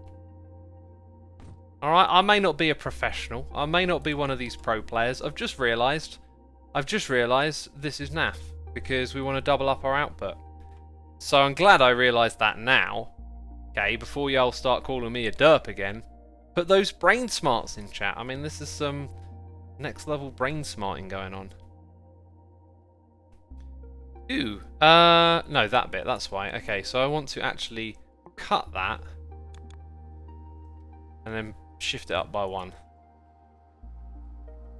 Alright, I may not be a professional. I may not be one of these pro players. I've just realised this is naff. Because we want to double up our output. So I'm glad I realised that now. Okay, before y'all start calling me a derp again. Put those brain smarts in chat. I mean, this is some next level brain smarting going on. Ooh, no, that bit, that's why. Okay, so I want to actually cut that and then shift it up by 1.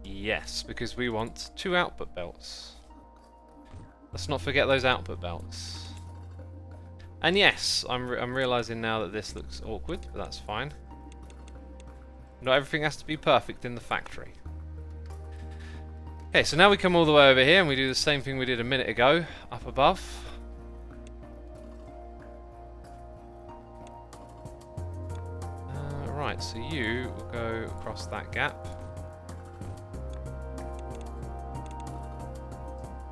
Yes, because we want 2 output belts. Let's not forget those output belts. And yes, I'm realising now that this looks awkward, but that's fine. Not everything has to be perfect in the factory. Okay, so now we come all the way over here and we do the same thing we did a minute ago, up above. Right, so you will go across that gap.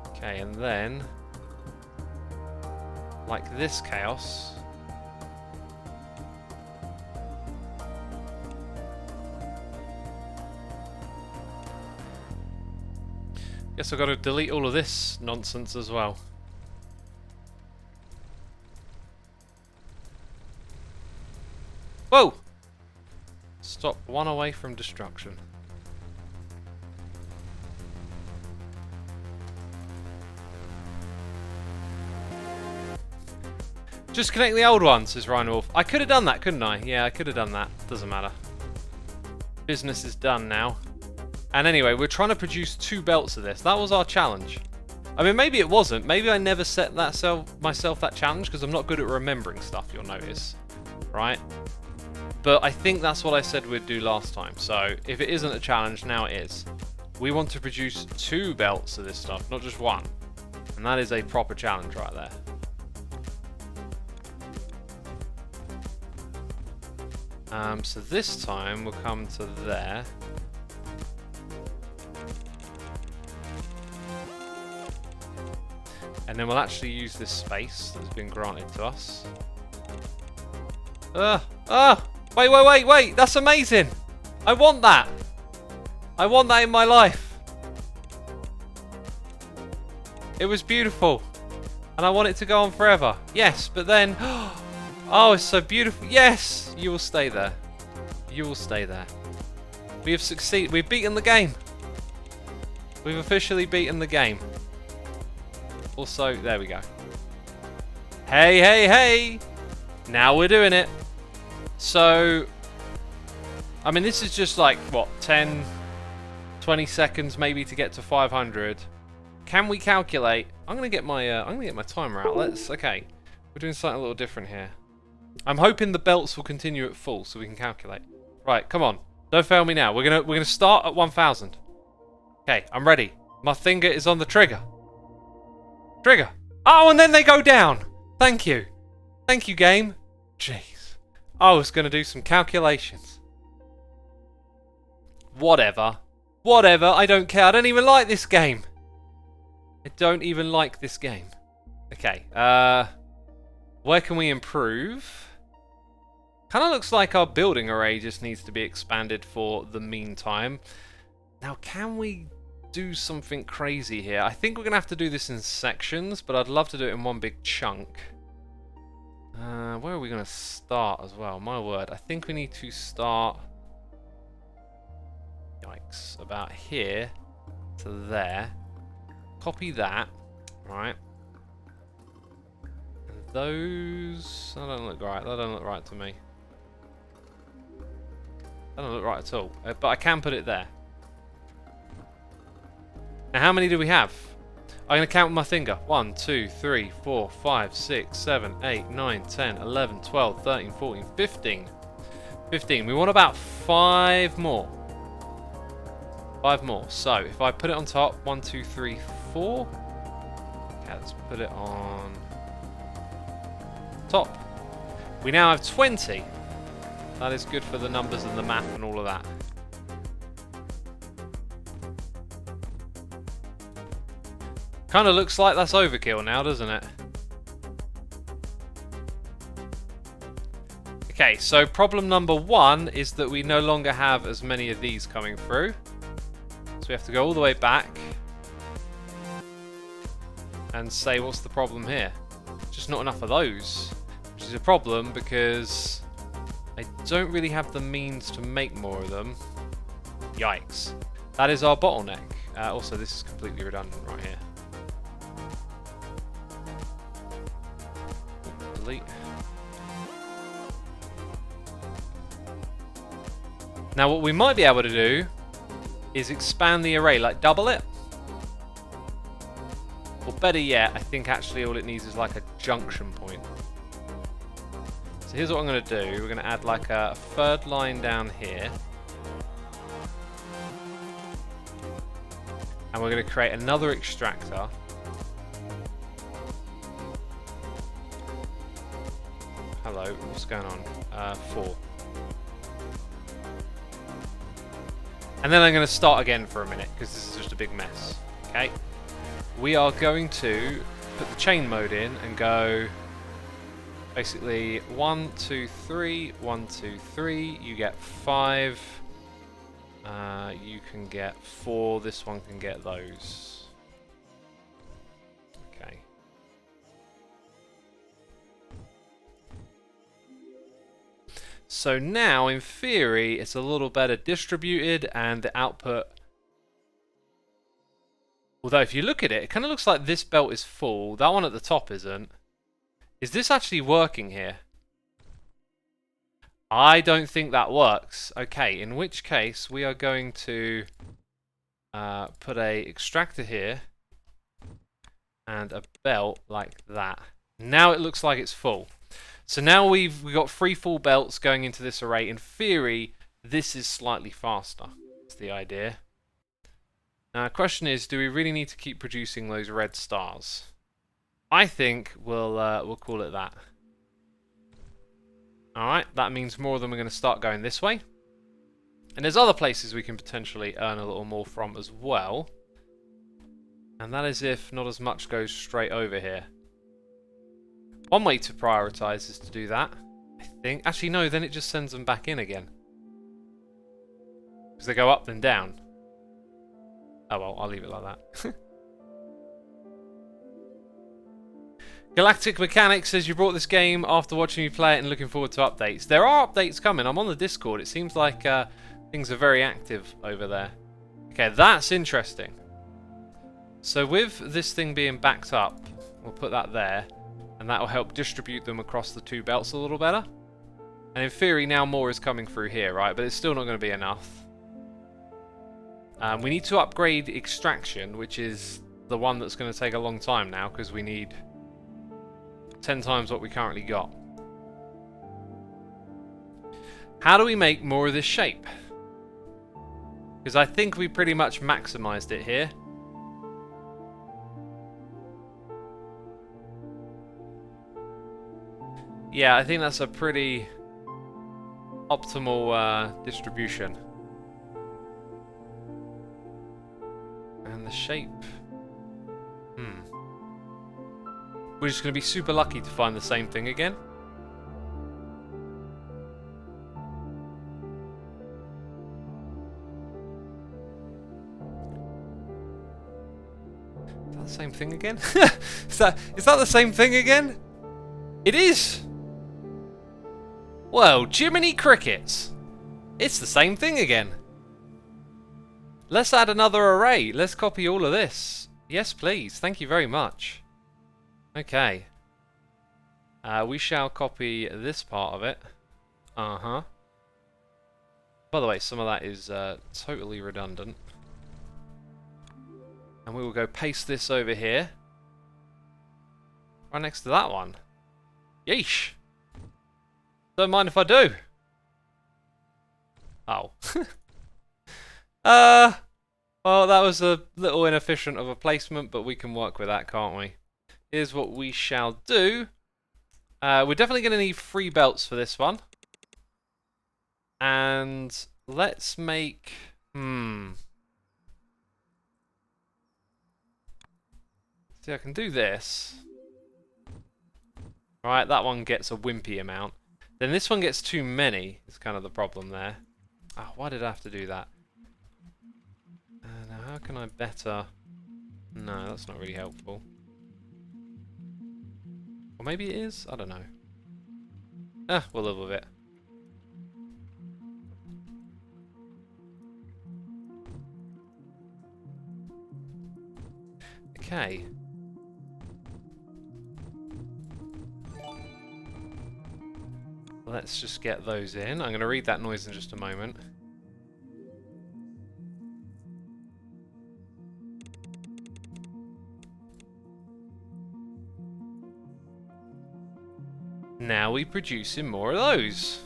Okay, and then, like this chaos. Guess I've got to delete all of this nonsense as well. Whoa! Stop 1 away from destruction. Just connect the old one, says Rhino Wolf. I could have done that, couldn't I? Yeah, I could have done that. Doesn't matter. Business is done now. And anyway, we're trying to produce 2 belts of this. That was our challenge. I mean, maybe it wasn't. Maybe I never set myself that challenge because I'm not good at remembering stuff, you'll notice. Right? But I think that's what I said we'd do last time. So, if it isn't a challenge, now it is. We want to produce 2 belts of this stuff, not just 1. And that is a proper challenge right there. So this time we'll come to there. And then we'll actually use this space that's been granted to us. Wait, that's amazing. I want that. I want that in my life. It was beautiful. And I want it to go on forever. Yes, but then... Oh, it's so beautiful. Yes! You will stay there. You will stay there. We have succeeded. We've beaten the game. We've officially beaten the game. Also, there we go. Hey! Now we're doing it. So... I mean, this is just like, what, 10, 20 seconds maybe to get to 500. Can we calculate? I'm gonna get my timer out. Okay. We're doing something a little different here. I'm hoping the belts will continue at full so we can calculate. Right, come on. Don't fail me now. We're gonna start at 1,000. Okay, I'm ready. My finger is on the trigger. Trigger. Oh, and then they go down. Thank you. Thank you, game. Jeez. I was gonna do some calculations. Whatever. Whatever. I don't care. I don't even like this game. I don't even like this game. Okay, where can we improve? Kind of looks like our building array just needs to be expanded for the meantime. Now, can we do something crazy here? I think we're going to have to do this in sections, but I'd love to do it in one big chunk. Where are we going to start as well? My word, I think we need to start... Yikes, about here to there. Copy that, right? And those... That don't look right. That don't look right to me. That don't look right at all. But I can put it there. Now, how many do we have? I'm going to count with my finger. 1, 2, 3, 4, 5, 6, 7, 8, 9, 10, 11, 12, 13, 14, 15. 15. We want about 5 more. 5 more. So, if I put it on top, 1, 2, 3, 4. Okay, let's put it on top. We now have 20. That is good for the numbers and the math and all of that. Kind of looks like that's overkill now, doesn't it? Okay, so problem number 1 is that we no longer have as many of these coming through. So we have to go all the way back and say, what's the problem here? Just not enough of those, which is a problem because I don't really have the means to make more of them. Yikes. That is our bottleneck. Also, this is completely redundant right here. Delete. Now, what we might be able to do is expand the array, like double it. Or better yet, I think actually all it needs is like a junction point. So here's what I'm going to do. We're going to add like a third line down here. And we're going to create another extractor. Hello, what's going on? 4. And then I'm going to start again for a minute because this is just a big mess. Okay. We are going to put the chain mode in and go basically 1, 2, 3, 1, 2, 3. You get 5. You can get 4. This one can get those. Okay. So now, in theory, it's a little better distributed and the output... Although if you look at it, it kind of looks like this belt is full. That one at the top isn't. Is this actually working here? I don't think that works. Okay, in which case we are going to put a extractor here and a belt like that. Now it looks like it's full. So now we've got 3 full belts going into this array. In theory, this is slightly faster. That's the idea. Now the question is, do we really need to keep producing those red stars? I think we'll call it that. Alright, that means more of them are going to start going this way. And there's other places we can potentially earn a little more from as well. And that is if not as much goes straight over here. One way to prioritise is to do that, I think. Actually, no, then it just sends them back in again. Because they go up then down. Oh well, I'll leave it like that. Galactic Mechanic says you brought this game after watching me play it and looking forward to updates. There are updates coming. I'm on the Discord. It seems like things are very active over there. Okay, that's interesting. So with this thing being backed up, we'll put that there. And that will help distribute them across the two belts a little better. And in theory, now more is coming through here, right? But it's still not going to be enough. We need to upgrade extraction, which is the one that's going to take a long time now, because we need 10 times what we currently got. How do we make more of this shape? Because I think we pretty much maximized it here. Yeah, I think that's a pretty optimal distribution. And the shape. We're just going to be super lucky to find the same thing again. Is that the same thing again? Is that the same thing again? It is! Well, Jiminy Crickets! It's the same thing again. Let's add another array. Let's copy all of this. Yes, please. Thank you very much. Okay. We shall copy this part of it. By the way, some of that is totally redundant. And we will go paste this over here. Right next to that one. Yeesh. Don't mind if I do. Oh. Well, that was a little inefficient of a placement, but we can work with that, can't we? Here's what we shall do. We're definitely going to need 3 belts for this one. And let's make... See, I can do this. Right, that one gets a wimpy amount. Then this one gets too many, is kind of the problem there. Ah, why did I have to do that? Now, how can I better... No, that's not really helpful. Or maybe it is? I don't know. We'll live with it. Okay. Let's just get those in. I'm going to read that noise in just a moment. Now we're producing more of those.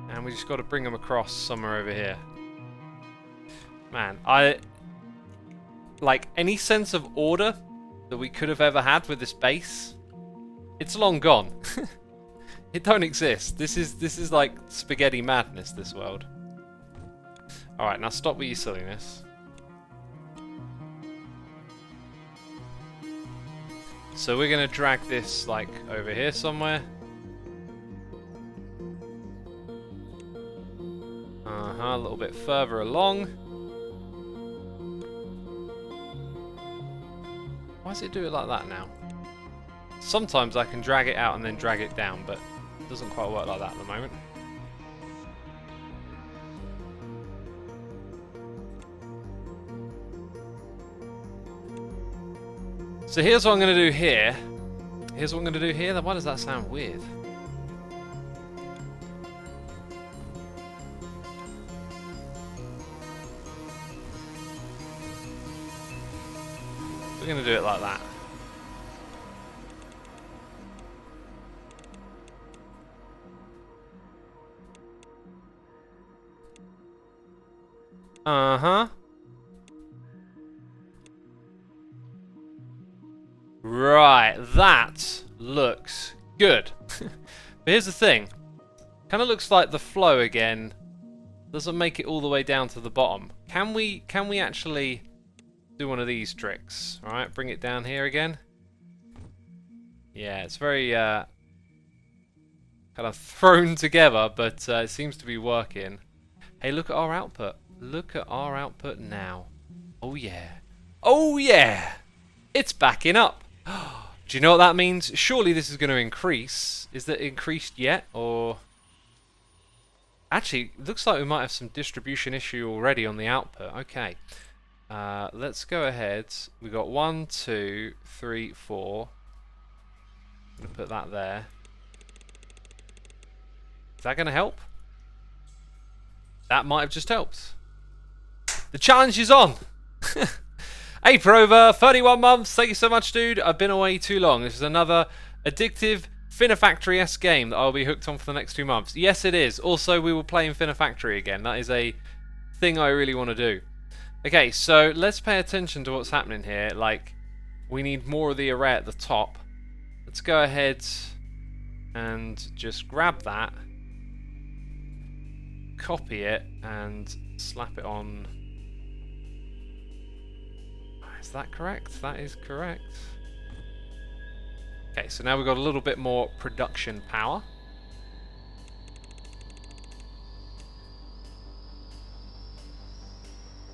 And we just got to bring them across somewhere over here. Man, like, any sense of order that we could have ever had with this base, it's long gone. It don't exist. This is like spaghetti madness, this world. Alright, now stop with your silliness. So we're going to drag this, like, over here somewhere. A little bit further along. Why does it do it like that now? Sometimes I can drag it out and then drag it down, but it doesn't quite work like that at the moment. So here's what I'm going to do here. Here's what I'm going to do here. Why does that sound weird? We're going to do it like that. Right, that looks good. But here's the thing. Kind of looks like the flow again doesn't make it all the way down to the bottom. Can we actually do one of these tricks. Alright, bring it down here again. Yeah, it's very kind of thrown together, but it seems to be working. Hey, look at our output. Look at our output now. Oh yeah. Oh yeah! It's backing up. Do you know what that means? Surely this is going to increase. Is that increased yet? Or... Actually, looks like we might have some distribution issue already on the output. Okay. Let's go ahead. We got 1, 2, 3, 4. I'm going to put that there. Is that going to help? That might have just helped. The challenge is on! Hey Prover, 31 months, thank you so much dude. I've been away too long. This is another addictive Finifactory-esque game that I'll be hooked on for the next 2 months. Yes it is. Also we will play in Finifactory again. That is a thing I really want to do. Okay, so let's pay attention to what's happening here. Like, we need more of the array at the top. Let's go ahead and just grab that, copy it, and slap it on. Is that correct? That is correct. Okay, so now we've got a little bit more production power.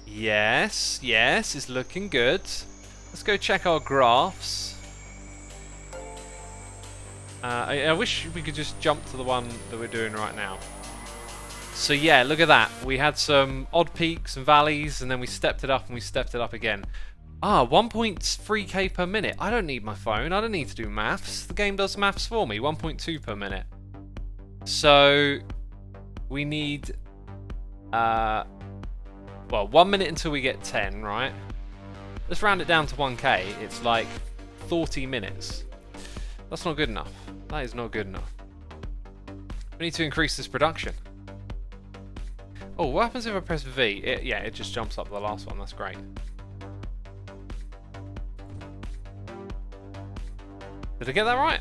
Yes, yes, it's looking good. Let's go check our graphs. I wish we could just jump to the one that we're doing right now. So yeah, look at that. We had some odd peaks and valleys, and then we stepped it up and we stepped it up again. 1.3k per minute. I don't need my phone. I don't need to do maths. The game does maths for me. 1.2 per minute. So we need well, 1 minute until we get 10, right? Let's round it down to 1k. It's like 40 minutes. That's not good enough. That is not good enough. We need to increase this production. Oh, what happens if I press V? Yeah, it just jumps up the last one. That's great. Did I get that right?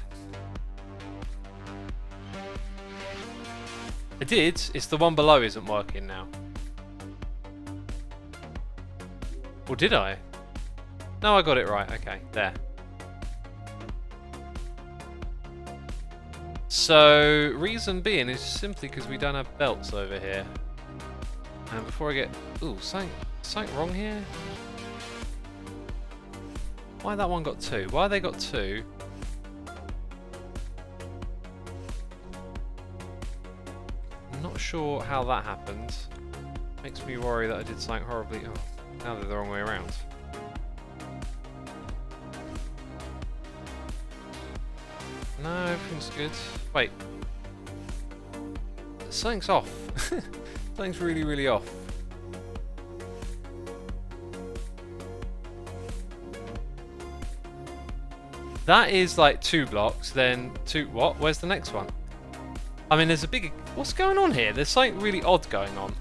I did. It's the one below isn't working now. Or did I? No, I got it right. Okay, there. So, reason being is simply because we don't have belts over here. And before I get... Ooh, something wrong here? Why that one got 2? Why they got 2? I'm not sure how that happened. Makes me worry that I did something horribly... Oh, now they're the wrong way around. No, everything's good. Wait. Something's off. Something's really, really off. That is like 2 blocks, then 2... What? Where's the next one? I mean, there's a big... What's going on here? There's something really odd going on.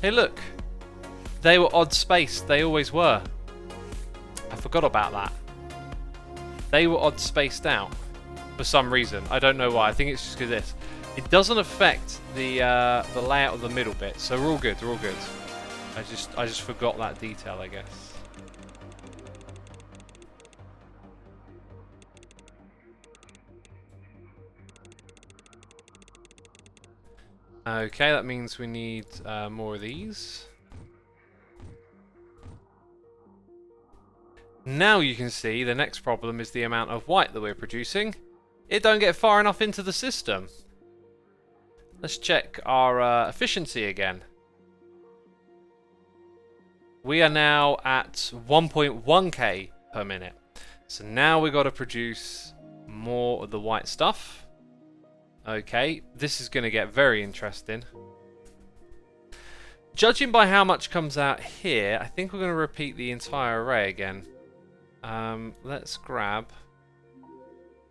Hey, look. They were odd spaced. They always were. I forgot about that. They were odd spaced out for some reason. I don't know why. I think it's just because this. It doesn't affect the layout of the middle bit, so we're all good. We're all good. I just forgot that detail, I guess. Okay, that means we need more of these. Now you can see the next problem is the amount of white that we're producing. It don't get far enough into the system. Let's check our efficiency again. We are now at 1.1k per minute. So now we've got to produce more of the white stuff. Okay, this is going to get very interesting. Judging by how much comes out here, I think we're going to repeat the entire array again. Let's grab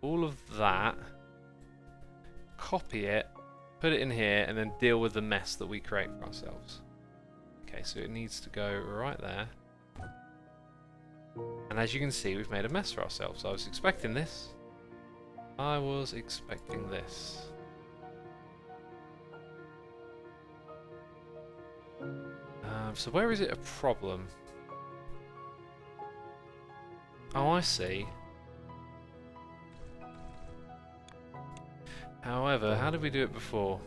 all of that, copy it, put it in here, and then deal with the mess that we create for ourselves. Okay, so it needs to go right there. And as you can see, we've made a mess for ourselves. I was expecting this. I was expecting this. So where is it a problem? Oh, I see. However, how did we do it before?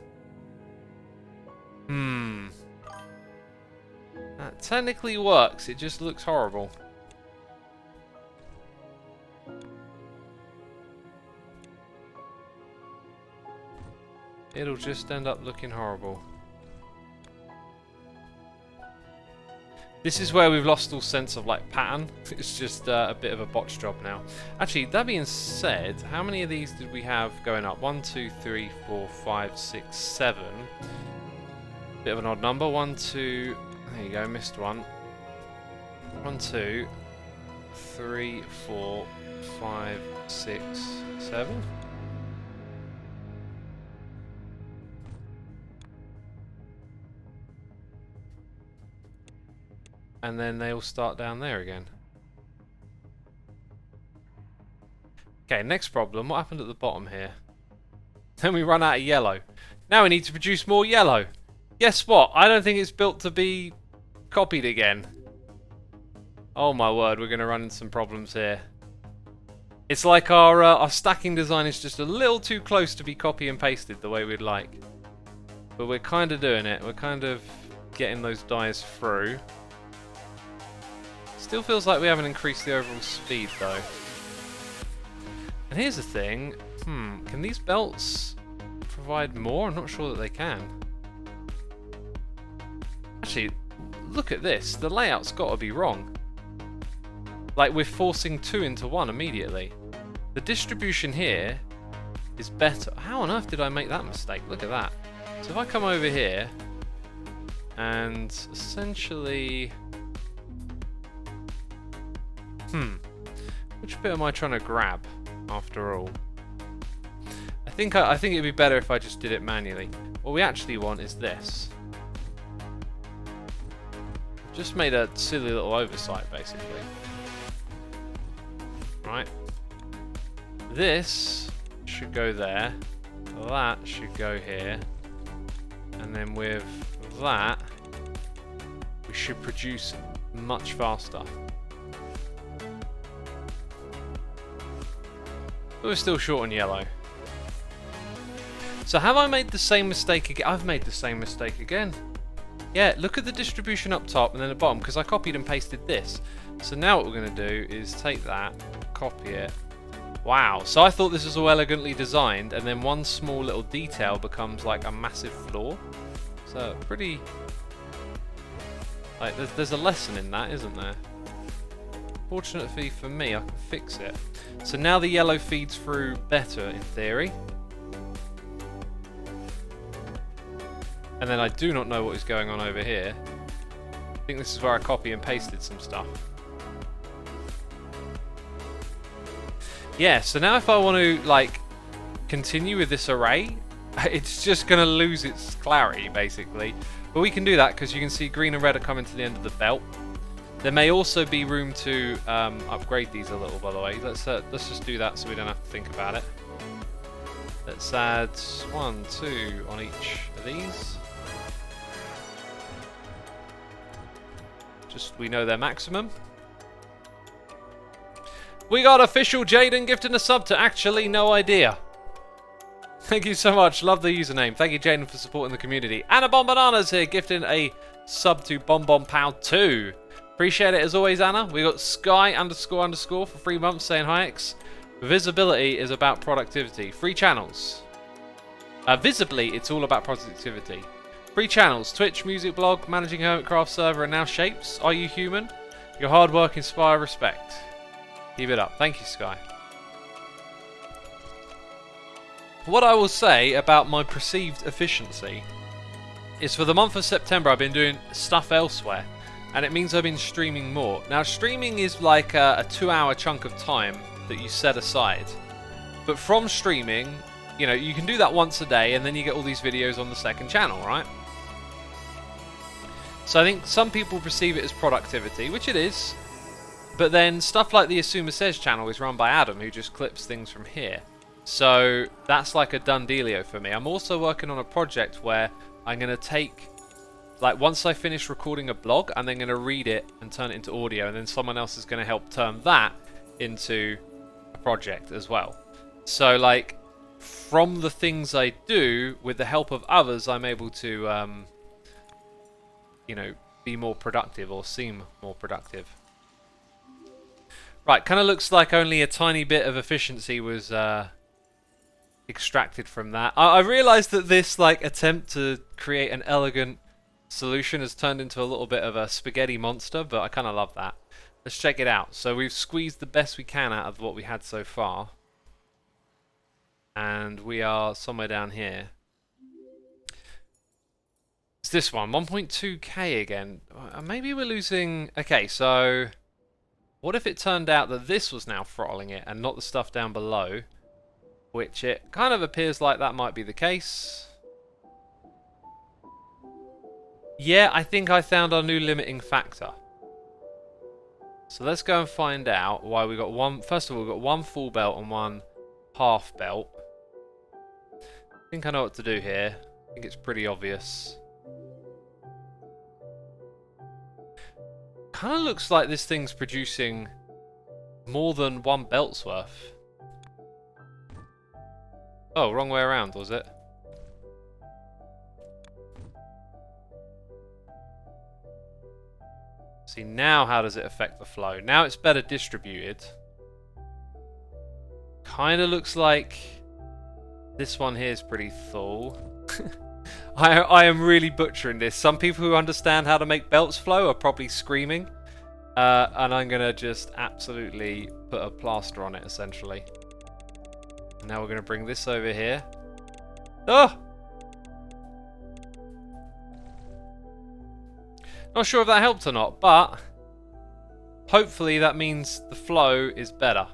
That technically works, it just looks horrible. It'll just end up looking horrible. This is where we've lost all sense of like pattern. It's just a bit of a botch job now. Actually, that being said, how many of these did we have going up? 1, 2, 3, 4, 5, 6, 7. Bit of an odd number. 1, 2. There you go. Missed one. 1, 2, 3, 4, 5, 6, 7. And then they all start down there again. Okay, next problem. What happened at the bottom here? Then we run out of yellow. Now we need to produce more yellow. Guess what? I don't think it's built to be copied again. Oh my word, we're going to run into some problems here. It's like our stacking design is just a little too close to be copy and pasted the way we'd like. But we're kind of doing it. We're kind of getting those dies through. Still feels like we haven't increased the overall speed though. And here's the thing, can these belts provide more? I'm not sure that they can. Actually, look at this, the layout's got to be wrong. Like we're forcing 2 into 1 immediately. The distribution here is better. How on earth did I make that mistake? Look at that. So if I come over here and essentially... which bit am I trying to grab, after all? I think it'd be better if I just did it manually. What we actually want is this. Just made a silly little oversight, basically. Right. This should go there. That should go here. And then with that, we should produce much faster. But we're still short on yellow. So have I made the same mistake again? I've made the same mistake again. Yeah, look at the distribution up top and then the bottom, because I copied and pasted this. So now what we're going to do is take that, copy it. Wow, so I thought this was all elegantly designed, and then one small little detail becomes like a massive flaw. So pretty... like there's a lesson in that, isn't there? Fortunately for me, I can fix it. So now the yellow feeds through better in theory. And then I do not know what is going on over here. I think this is where I copy and pasted some stuff. Yeah, so now if I want to like continue with this array, it's just going to lose its clarity basically. But we can do that because you can see green and red are coming to the end of the belt. There may also be room to upgrade these a little, by the way. Let's just do that so we don't have to think about it. Let's add 1, 2 on each of these. Just we know their maximum. We got official Jaden gifting a sub to Actually No Idea. Thank you so much. Love the username. Thank you, Jaden, for supporting the community. Anna Bomb Bananas here gifting a sub to BombBombPow2. Appreciate it as always, Anna. We got Sky __ for 3 months saying hi, X. Visibility is about productivity. Free channels. Visibly, it's all about productivity. Free channels. Twitch, music blog, managing Hermitcraft server, and now Shapes. Are you human? Your hard work inspire respect. Keep it up. Thank you, Sky. What I will say about my perceived efficiency is for the month of September I've been doing stuff elsewhere. And it means I've been streaming more. Now, streaming is like a 2-hour chunk of time that you set aside. But from streaming, you know, you can do that once a day and then you get all these videos on the second channel, right? So I think some people perceive it as productivity, which it is. But then stuff like the Asuma Says channel is run by Adam, who just clips things from here. So that's like a done dealio for me. I'm also working on a project where I'm going to take like once I finish recording a blog, I'm then going to read it and turn it into audio, and then someone else is going to help turn that into a project as well. So like from the things I do, with the help of others, I'm able to you know, be more productive or seem more productive. Right, kind of looks like only a tiny bit of efficiency was extracted from that. I realised that this like attempt to create an elegant solution has turned into a little bit of a spaghetti monster, but I kind of love that. Let's check it out. So we've squeezed the best we can out of what we had so far. And we are somewhere down here. It's this one, 1.2k again. Maybe we're losing... Okay, so... What if it turned out that this was now throttling it and not the stuff down below? Which it kind of appears like that might be the case. Yeah, I think I found our new limiting factor. So let's go and find out why we got one... First of all, we've got one full belt and one half belt. I think I know what to do here. I think it's pretty obvious. Kind of looks like this thing's producing more than one belt's worth. Oh, wrong way around, was it? See, now how does it affect the flow? Now it's better distributed. Kind of looks like this one here is pretty full. I am really butchering this. Some people who understand how to make belts flow are probably screaming. And I'm going to just absolutely put a plaster on it, essentially. And now we're going to bring this over here. Oh! Not sure if that helped or not, but hopefully that means the flow is better.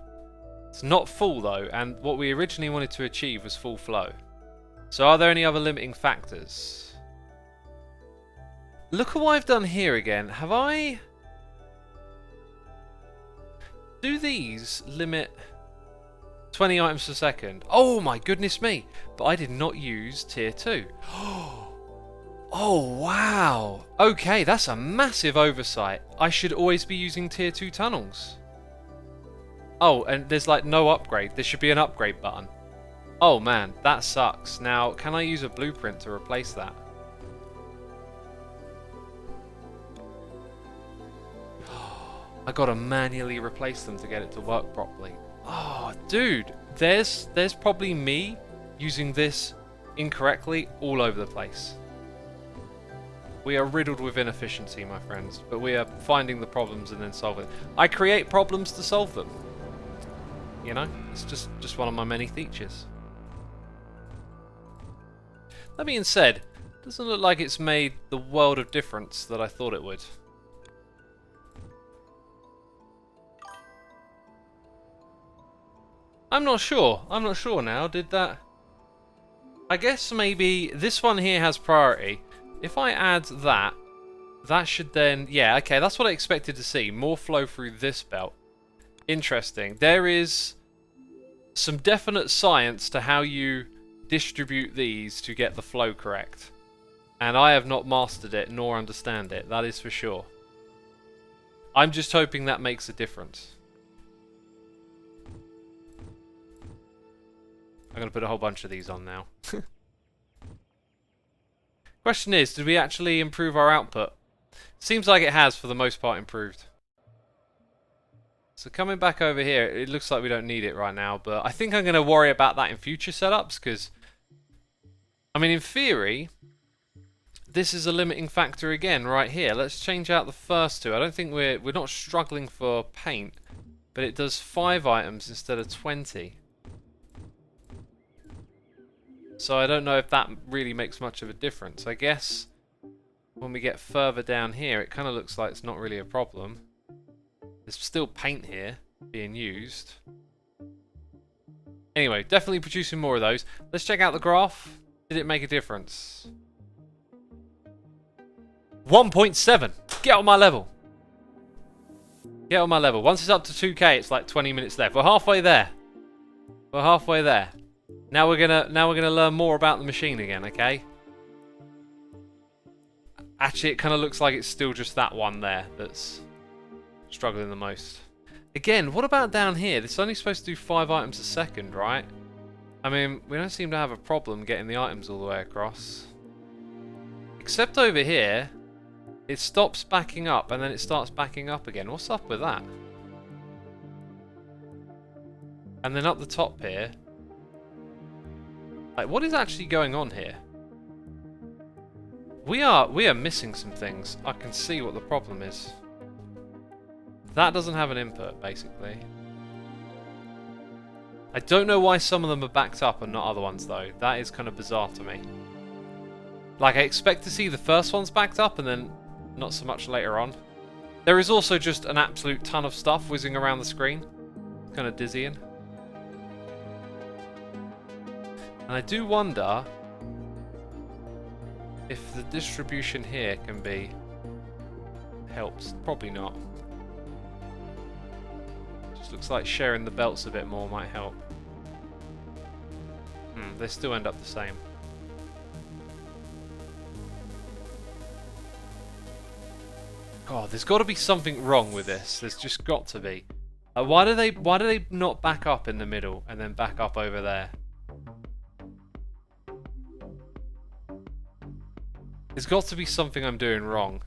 It's not full though, and what we originally wanted to achieve was full flow. So are there any other limiting factors? Look at what I've done here again. Have I... Do these limit 20 items per second? Oh my goodness me! But I did not use tier 2. Oh wow! Okay, that's a massive oversight. I should always be using tier 2 tunnels. Oh, and there's like no upgrade. There should be an upgrade button. Oh man, that sucks. Now, can I use a blueprint to replace that? I gotta manually replace them to get it to work properly. Oh, dude, there's probably me using this incorrectly all over the place. We are riddled with inefficiency, my friends, but we are finding the problems and then solving them. I create problems to solve them. You know, it's just one of my many features. That being said, it doesn't look like it's made the world of difference that I thought it would. I'm not sure. I'm not sure now. Did that... I guess maybe this one here has priority. If I add that, that should then... Yeah, okay, that's what I expected to see. More flow through this belt. Interesting. There is some definite science to how you distribute these to get the flow correct. And I have not mastered it nor understand it, that is for sure. I'm just hoping that makes a difference. I'm going to put a whole bunch of these on now. Question is, did we actually improve our output? Seems like it has, for the most part, improved. So coming back over here, it looks like we don't need it right now, but I think I'm going to worry about that in future setups, because, I mean, in theory, this is a limiting factor again right here. Let's change out the first two. I don't think we're not struggling for paint, but it does 5 items instead of 20. So I don't know if that really makes much of a difference. I guess when we get further down here, it kind of looks like it's not really a problem. There's still paint here being used. Anyway, definitely producing more of those. Let's check out the graph. Did it make a difference? 1.7. Get on my level. Get on my level. Once it's up to 2k, it's like 20 minutes left. We're halfway there. We're halfway there. Now we're gonna learn more about the machine again, okay? Actually, it kind of looks like it's still just that one there that's struggling the most. Again, what about down here? This is only supposed to do 5 items a second, right? I mean, we don't seem to have a problem getting the items all the way across. Except over here, it stops backing up and then it starts backing up again. What's up with that? And then up the top here. Like, what is actually going on here? We are missing some things. I can see what the problem is. That doesn't have an input, basically. I don't know why some of them are backed up and not other ones, though. That is kind of bizarre to me. Like, I expect to see the first ones backed up and then not so much later on. There is also just an absolute ton of stuff whizzing around the screen. It's kind of dizzying. And I do wonder if the distribution here can be helped. Probably not. Just looks like sharing the belts a bit more might help. They still end up the same. God, there's got to be something wrong with this. There's just got to be. Why do they not back up in the middle and then back up over there? There's got to be something I'm doing wrong.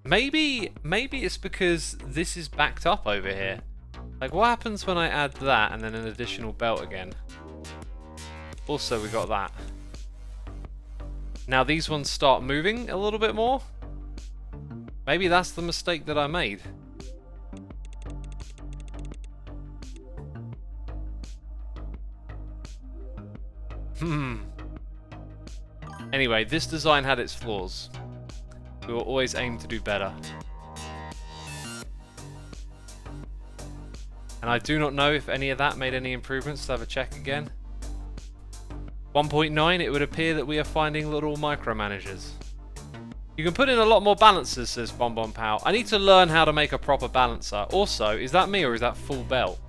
Maybe it's because this is backed up over here. Like, what happens when I add that and then an additional belt again? Also, we got that. Now these ones start moving a little bit more. Maybe that's the mistake that I made. Anyway, this design had its flaws. We will always aim to do better. And I do not know if any of that made any improvements. Let's have a check again. 1.9, it would appear that we are finding little micromanagers. You can put in a lot more balancers, says Bonbon Pal. I need to learn how to make a proper balancer. Also, is that me or is that full belt?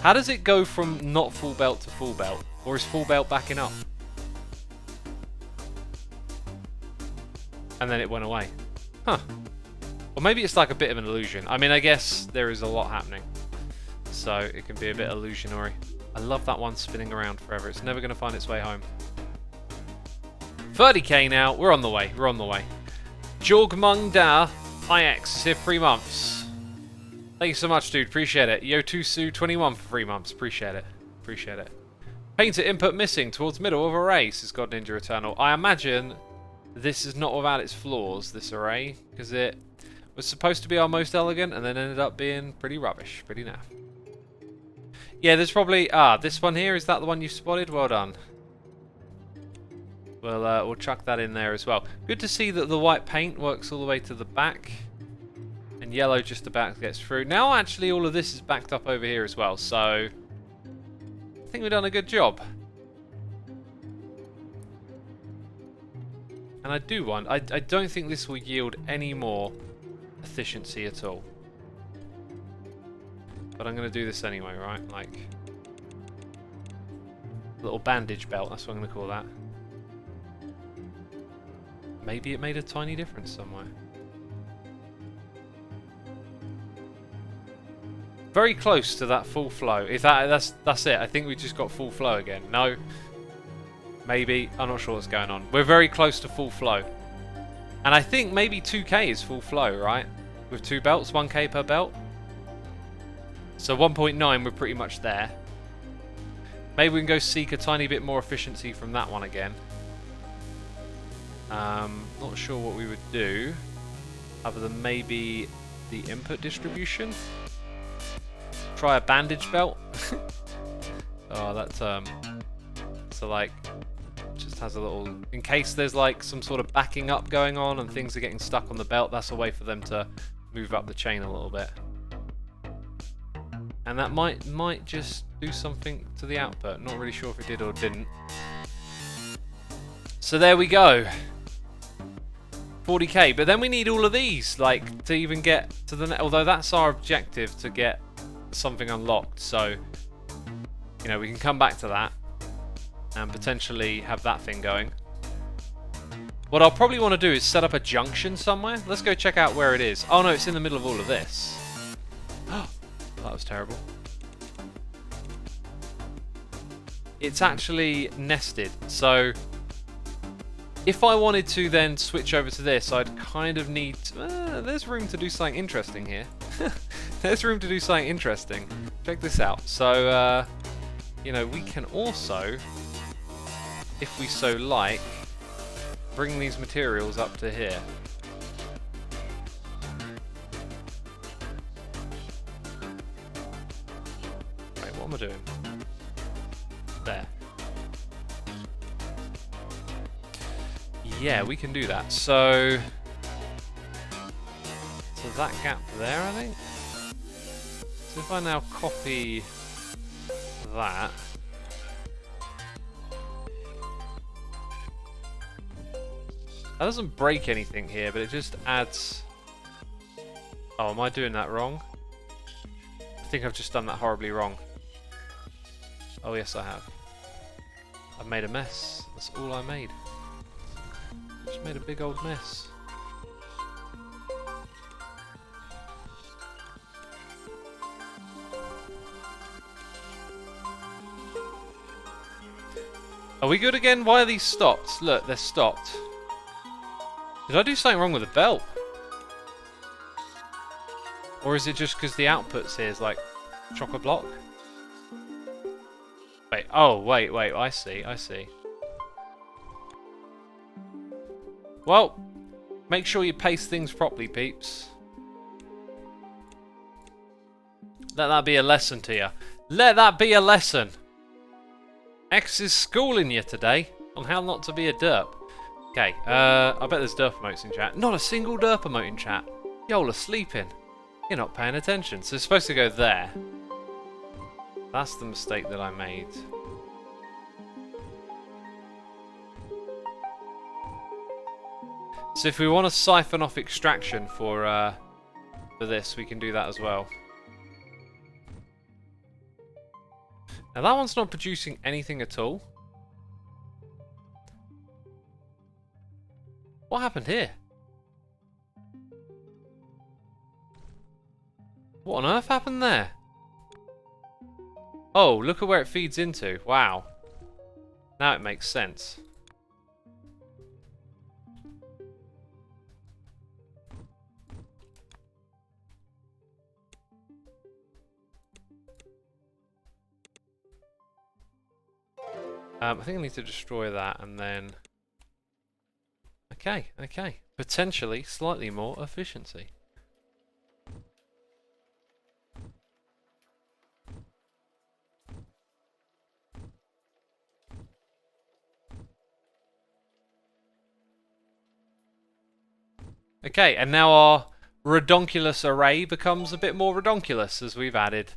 How does it go from not full belt to full belt? Or is full belt backing up? And then it went away. Huh. Or maybe it's like a bit of an illusion. I mean, I guess there is a lot happening. So it can be a bit illusionary. I love that one spinning around forever. It's never going to find its way home. 30k now. We're on the way. We're on the way. Jorgmung Da IX is here 3 months. Thank you so much, dude. Appreciate it. Yotusu21 for 3 months. Appreciate it. Appreciate it. Painter input missing towards middle of array, says God Ninja Eternal. I imagine this is not without its flaws, this array, because it was supposed to be our most elegant and then ended up being pretty rubbish, pretty naff. Yeah, there's probably... this one here, is that the one you spotted? Well done. We'll chuck that in there as well. Good to see that the white paint works all the way to the back. And yellow just about gets through. Now actually all of this is backed up over here as well, so... I think we've done a good job. And I do want... I don't think this will yield any more efficiency at all. But I'm going to do this anyway, right? Like... little bandage belt, that's what I'm going to call that. Maybe it made a tiny difference somewhere. Very close to that full flow. If that's it. I think we just got full flow again. No. Maybe. I'm not sure what's going on. We're very close to full flow. And I think maybe 2k is full flow, right? With 2 belts, 1k per belt. So 1.9, we're pretty much there. Maybe we can go seek a tiny bit more efficiency from that one again. Not sure what we would do, other than maybe the input distribution. Try a bandage belt. Oh, that so like, just has a little, in case there's like some sort of backing up going on and things are getting stuck on the belt, that's a way for them to move up the chain a little bit. And that might just do something to the output. Not really sure if it did or didn't. So there we go. 40k, but then we need all of these, like, to even get to the... Although that's our objective, to get something unlocked, so... You know, we can come back to that. And potentially have that thing going. What I'll probably want to do is set up a junction somewhere. Let's go check out where it is. Oh no, it's in the middle of all of this. That was terrible. It's actually nested, so if I wanted to then switch over to this, I'd kind of need... there's room to do something interesting here. There's room to do something interesting. Check this out. So, you know, we can also, if we so like, bring these materials up to here. Wait, what am I doing? There. Yeah, we can do that. So that gap there, I think. So if I now copy that, that doesn't break anything here, but it just adds... Oh, am I doing that wrong? I think I've just done that horribly wrong. Oh yes, I have. I've made a mess. That's all I made. Just made a big old mess. Are we good again? Why are these stopped? Look, they're stopped. Did I do something wrong with the belt? Or is it just because the outputs here is like chock-a-block? Wait, oh, wait, I see. Well, make sure you paste things properly, peeps. Let that be a lesson to you. Let that be a lesson. X is schooling you today on how not to be a derp. Okay, I bet there's derp emotes in chat. Not a single derp emote in chat. Y'all are sleeping. You're not paying attention. So it's supposed to go there. That's the mistake that I made. So if we want to siphon off extraction for this, we can do that as well. Now that one's not producing anything at all. What happened here? What on earth happened there? Oh, look at where it feeds into. Wow. Now it makes sense. I think I need to destroy that and then... Okay. Potentially slightly more efficiency. Okay, and now our redonkulous array becomes a bit more redonkulous as we've added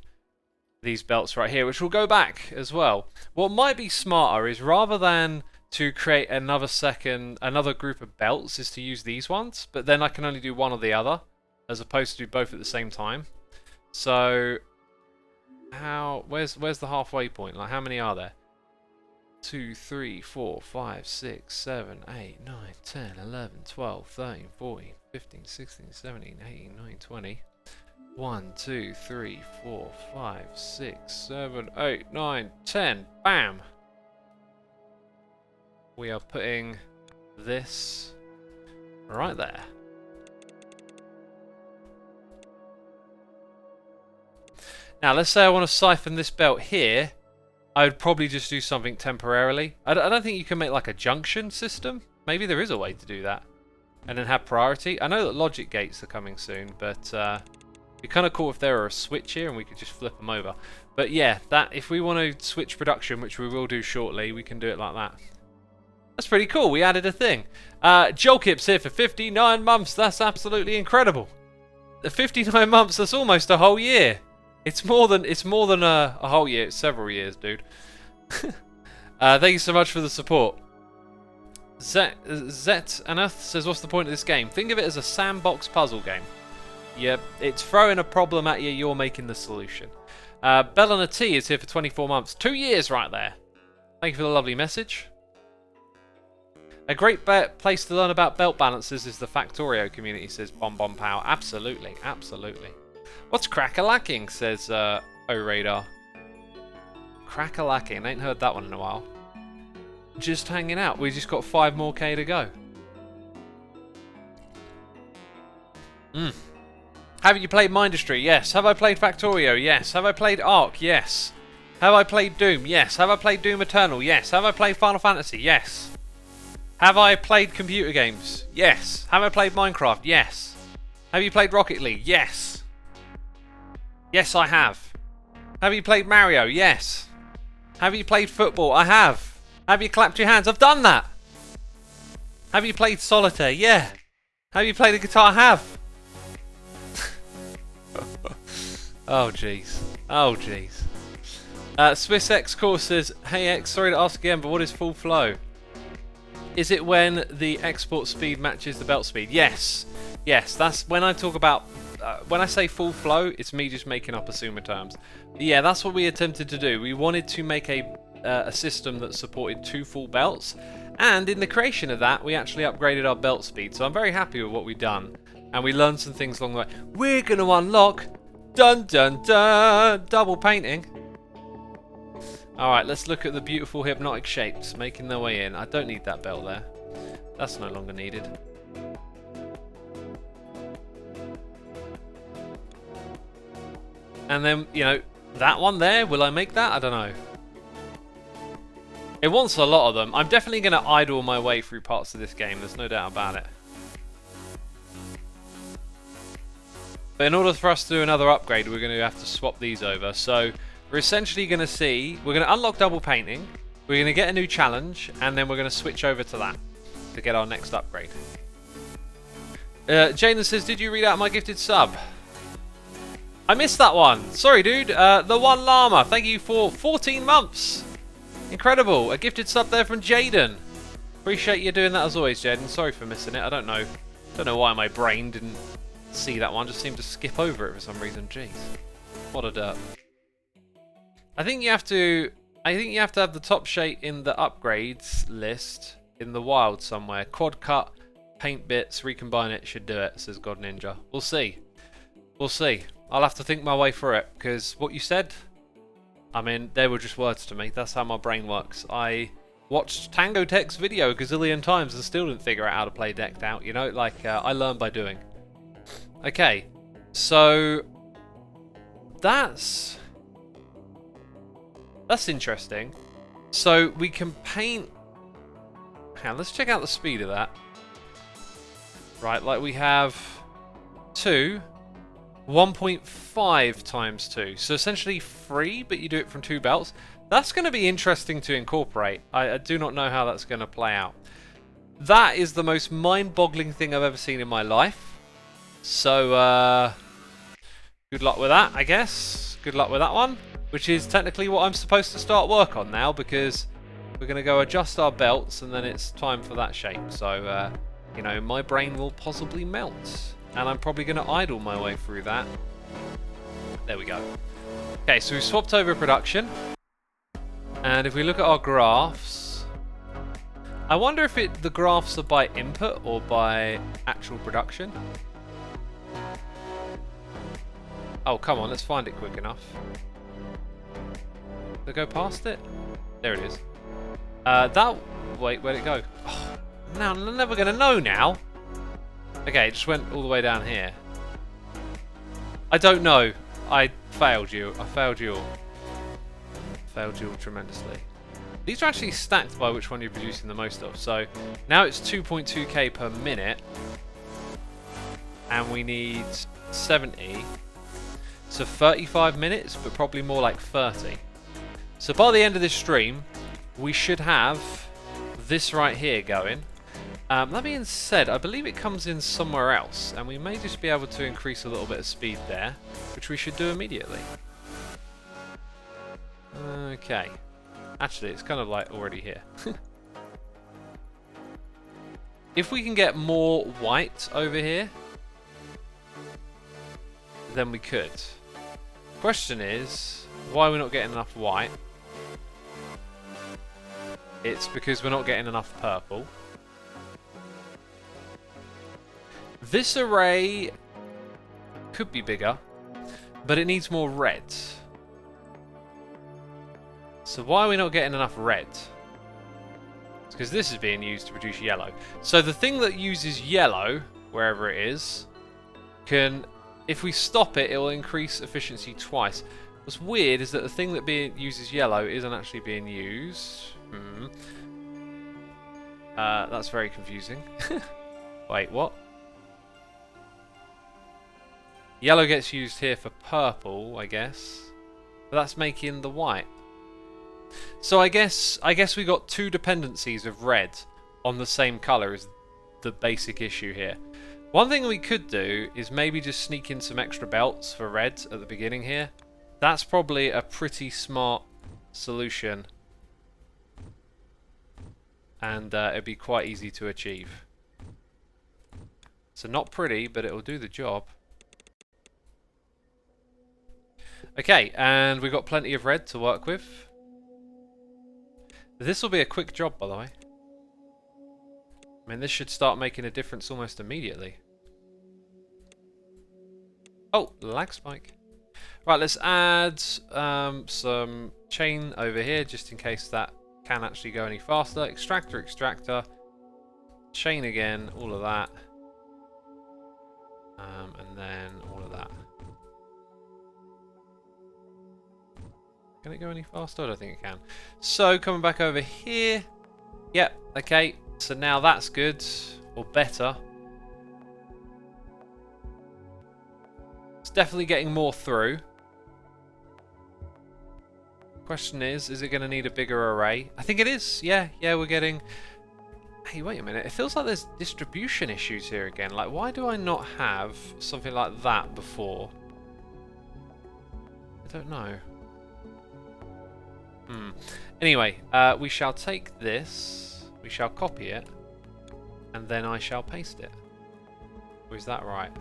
these belts right here, which will go back as well. What might be smarter is rather than to create another group of belts is to use these ones, but then I can only do one or the other as opposed to do both at the same time. So where's the halfway point? Like, how many are there? 2, 3, 4, 5, 6, 7, 8, 9, 10, 11, 12, 13, 14, 15, 16, 17, 18, 19, 20. 1, 2, 3, 4, 5, 6, 7, 8, 9, 10. Bam! We are putting this right there. Now, let's say I want to siphon this belt here. I would probably just do something temporarily. I don't think you can make like a junction system. Maybe there is a way to do that. And then have priority. I know that logic gates are coming soon, but... it'd be kind of cool if there were a switch here and we could just flip them over. But yeah, that if we want to switch production, which we will do shortly, we can do it like that. That's pretty cool. We added a thing. Jolkip's here for 59 months. That's absolutely incredible. The 59 months, that's almost a whole year. It's more than a whole year. It's several years, dude. Thank you so much for the support. Zet Anath says, what's the point of this game? Think of it as a sandbox puzzle game. Yeah, it's throwing a problem at you, you're making the solution. Bellana T is here for 24 months. 2 years right there. Thank you for the lovely message. A great place to learn about belt balances is the Factorio community, says Bomb Bomb Pow. Absolutely, absolutely. What's crack-a-lacking, says O-Radar. Crack-a-lacking, ain't heard that one in a while. Just hanging out, we just got 5 more K to go. Have you played Mindustry? Yes. Have I played Factorio? Yes. Have I played Ark? Yes. Have I played Doom? Yes. Have I played Doom Eternal? Yes. Have I played Final Fantasy? Yes. Have I played computer games? Yes. Have I played Minecraft? Yes. Have you played Rocket League? Yes. Yes, I have. Have you played Mario? Yes. Have you played football? I have. Have you clapped your hands? I've done that. Have you played solitaire? Yeah. Have you played the guitar? I have. Oh, jeez. Oh, jeez. Swiss X Core says, hey X, sorry to ask again, but what is full flow? Is it when the export speed matches the belt speed? Yes. Yes, that's when I talk about... when I say full flow, it's me just making up Asuma terms. But yeah, that's what we attempted to do. We wanted to make a system that supported 2 full belts. And in the creation of that, we actually upgraded our belt speed. So I'm very happy with what we've done. And we learned some things along the way. We're going to unlock... Dun dun dun! Double painting. Alright, let's look at the beautiful hypnotic shapes making their way in. I don't need that belt there. That's no longer needed. And then, you know, that one there, will I make that? I don't know. It wants a lot of them. I'm definitely going to idle my way through parts of this game, there's no doubt about it. But in order for us to do another upgrade, we're going to have to swap these over. So we're essentially going to see, we're going to unlock double painting, we're going to get a new challenge, and then we're going to switch over to that to get our next upgrade. Jaden says, did you read out my gifted sub? I missed that one. Sorry, dude. The One Llama, thank you for 14 months. Incredible. A gifted sub there from Jaden. Appreciate you doing that as always, Jaden. Sorry for missing it. I don't know why my brain didn't see that one, just seemed to skip over it for some reason. Jeez, what a derp. I think you have to have the top shape in the upgrades list in the wild somewhere. Quad cut, paint bits, recombine it, should do it, says God Ninja. We'll see. We'll see. I'll have to think my way through it, because what you said, I mean, they were just words to me. That's how my brain works. I watched Tango Tech's video a gazillion times and still didn't figure out how to play Decked Out, you know? Like, I learn by doing. Okay, so that's interesting. So we can paint... Hang on, let's check out the speed of that. Right, like we have 1.5 times 2. So essentially 3, but you do it from 2 belts. That's going to be interesting to incorporate. I do not know how that's going to play out. That is the most mind-boggling thing I've ever seen in my life. So, good luck with that, I guess. Good luck with that one. Which is technically what I'm supposed to start work on now, because we're going to go adjust our belts and then it's time for that shape. So, you know, my brain will possibly melt. And I'm probably going to idle my way through that. There we go. Okay, so we've swapped over production. And if we look at our graphs, I wonder if the graphs are by input or by actual production. Oh, come on, let's find it quick enough. Did I go past it? There it is. Wait, where'd it go? Oh, now, I'm never going to know now. Okay, it just went all the way down here. I don't know. I failed you. I failed you all. Failed you all tremendously. These are actually stacked by which one you're producing the most of. So now it's 2.2k per minute. And we need 70. So 35 minutes, but probably more like 30. So by the end of this stream, we should have this right here going. That being said, I believe it comes in somewhere else, and we may just be able to increase a little bit of speed there, which we should do immediately. Okay. Actually, it's kind of like already here. If we can get more white over here, then we could. Question is, why are we not getting enough white? It's because we're not getting enough purple. This array could be bigger, but it needs more red. So why are we not getting enough red? It's because this is being used to produce yellow. So the thing that uses yellow, wherever it is, can, if we stop it, it will increase efficiency twice. What's weird is that the thing that uses yellow isn't actually being used. That's very confusing. Wait, what? Yellow gets used here for purple, I guess. But that's making the white. So I guess we got two dependencies of red on the same colour is the basic issue here. One thing we could do is maybe just sneak in some extra belts for red at the beginning here. That's probably a pretty smart solution. And it'd be quite easy to achieve. So not pretty, but it'll do the job. Okay, and we've got plenty of red to work with. This will be a quick job, by the way. I mean, this should start making a difference almost immediately. Oh, lag spike. Right, let's add some chain over here, just in case that can actually go any faster. Extractor, extractor. Chain again, all of that. And then all of that. Can it go any faster? I don't think it can. So, coming back over here. Yep, okay. So now that's good. Or better. It's definitely getting more through. Question is it going to need a bigger array? I think it is. Yeah, we're getting... Hey, wait a minute. It feels like there's distribution issues here again. Like, why do I not have something like that before? I don't know. Anyway, we shall take this, we shall copy it, and then I shall paste it. Or is that right?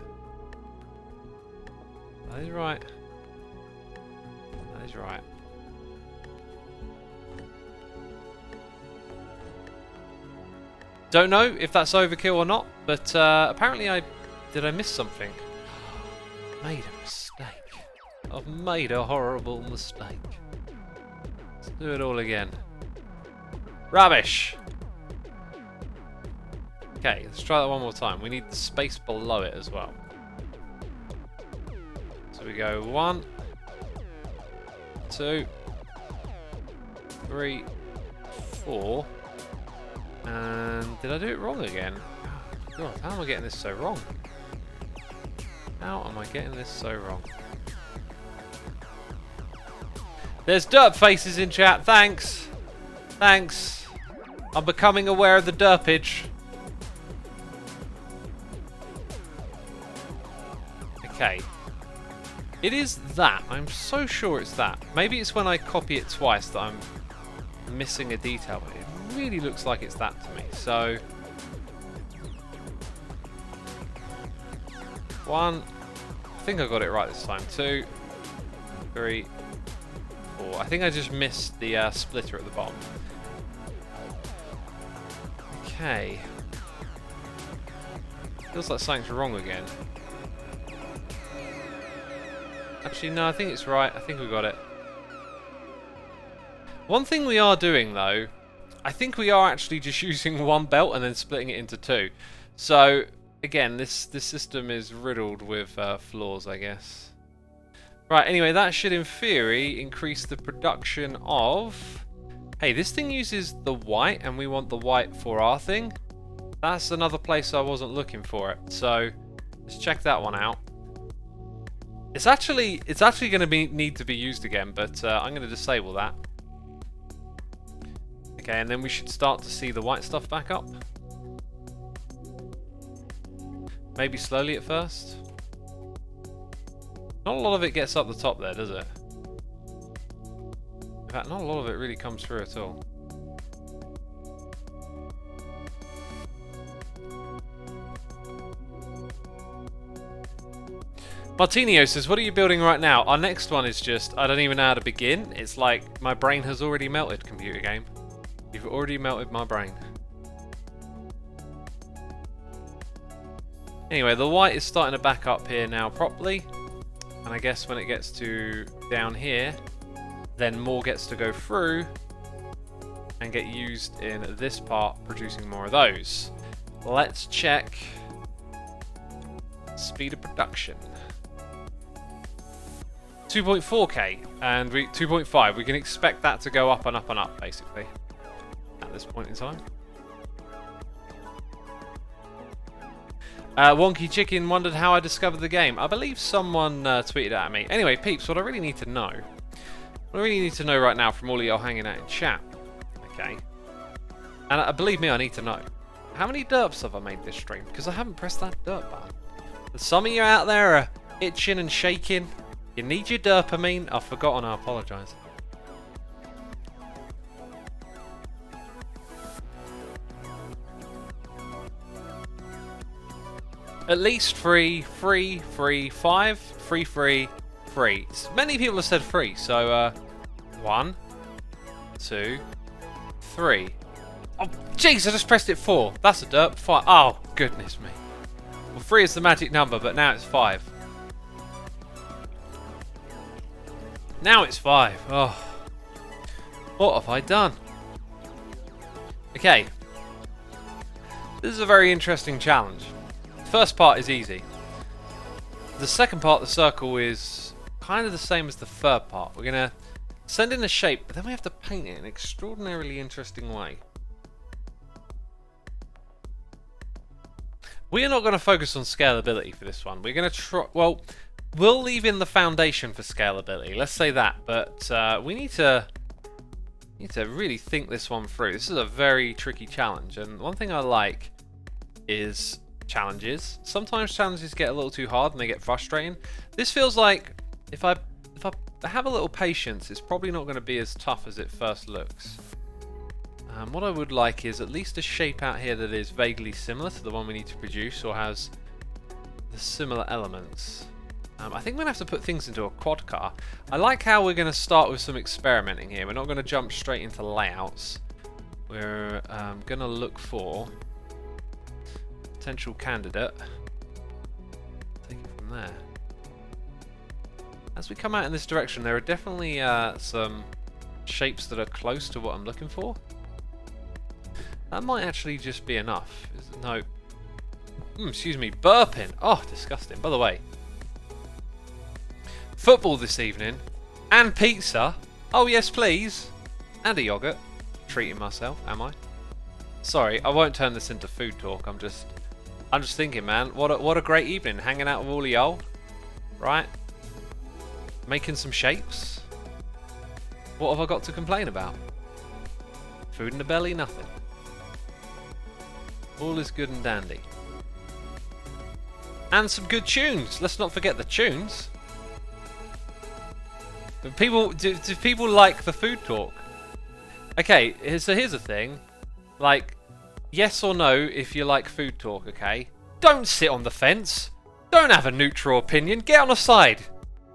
That is right. That is right. Don't know if that's overkill or not, but apparently did I miss something? Made a mistake. I've made a horrible mistake. Do it all again. Rubbish! Okay, let's try that one more time. We need the space below it as well. So we go 1, 2, 3, 4. And did I do it wrong again? Oh, God, how am I getting this so wrong? How am I getting this so wrong? There's derp faces in chat. Thanks. Thanks. I'm becoming aware of the derpage. Okay. It is that. I'm so sure it's that. Maybe it's when I copy it twice that I'm missing a detail. But it really looks like it's that to me. So... 1. I think I got it right this time. 2, 3, 4. I think I just missed the splitter at the bottom. Okay. Feels like something's wrong again. Actually, no, I think it's right. I think we got it. One thing we are doing, though, I think we are actually just using one belt and then splitting it into 2. So, again, this system is riddled with flaws, I guess. Right, anyway, that should, in theory, increase the production of... Hey, this thing uses the white, and we want the white for our thing. That's another place I wasn't looking for it. So, let's check that one out. It's actually going to need to be used again, but I'm going to disable that. Okay, and then we should start to see the white stuff back up. Maybe slowly at first. Not a lot of it gets up the top there, does it? In fact, not a lot of it really comes through at all. Martinio says, what are you building right now? Our next one is just, I don't even know how to begin. It's like, my brain has already melted, computer game. You've already melted my brain. Anyway, the white is starting to back up here now properly. And I guess when it gets to down here, then more gets to go through and get used in this part, producing more of those. Let's check speed of production. 2.4k and 2.5. We can expect that to go up and up and up, basically, at this point in time. Wonky Chicken wondered how I discovered the game. I believe someone tweeted at me. Anyway, peeps, what I really need to know, right now from all of y'all hanging out in chat, okay, and believe me, I need to know, how many derps have I made this stream? Because I haven't pressed that derp button. And some of you out there are itching and shaking. You need your dopamine. I've forgotten, I apologise. At least 3, 3, 3, 5, 3, 3, 3. Many people have said 3, so 1, 2, 3. Oh, jeez, I just pressed it 4. That's a derp. 5. Oh, goodness me. Well, 3 is the magic number, but now it's 5. Now it's 5. Oh. What have I done? Okay. This is a very interesting challenge. The first part is easy. The second part, the circle, is kind of the same as the third part. We're going to send in a shape, but then we have to paint it in an extraordinarily interesting way. We are not going to focus on scalability for this one. We're going to try... Well, we'll leave in the foundation for scalability. Let's say that. But we need to really think this one through. This is a very tricky challenge. And one thing I like is challenges. Sometimes challenges get a little too hard and they get frustrating. This feels like if I have a little patience, it's probably not going to be as tough as it first looks. What I would like is at least a shape out here that is vaguely similar to the one we need to produce or has the similar elements. I think we're going to have to put things into a quad car. I like how we're going to start with some experimenting here. We're not going to jump straight into layouts. We're going to look for potential candidate. Take it from there. As we come out in this direction, there are definitely some shapes that are close to what I'm looking for. That might actually just be enough. No. Excuse me, burping. Oh, disgusting. By the way, football this evening and pizza. Oh yes, please. And a yogurt. Treating myself, am I? Sorry, I won't turn this into food talk. I'm just thinking, man. What a great evening, hanging out with all of y'all, right? Making some shapes. What have I got to complain about? Food in the belly, nothing. All is good and dandy. And some good tunes. Let's not forget the tunes. But people, do people like the food talk? Okay, so here's the thing. Like, yes or no if you like food talk, okay? Don't sit on the fence. Don't have a neutral opinion. Get on the side.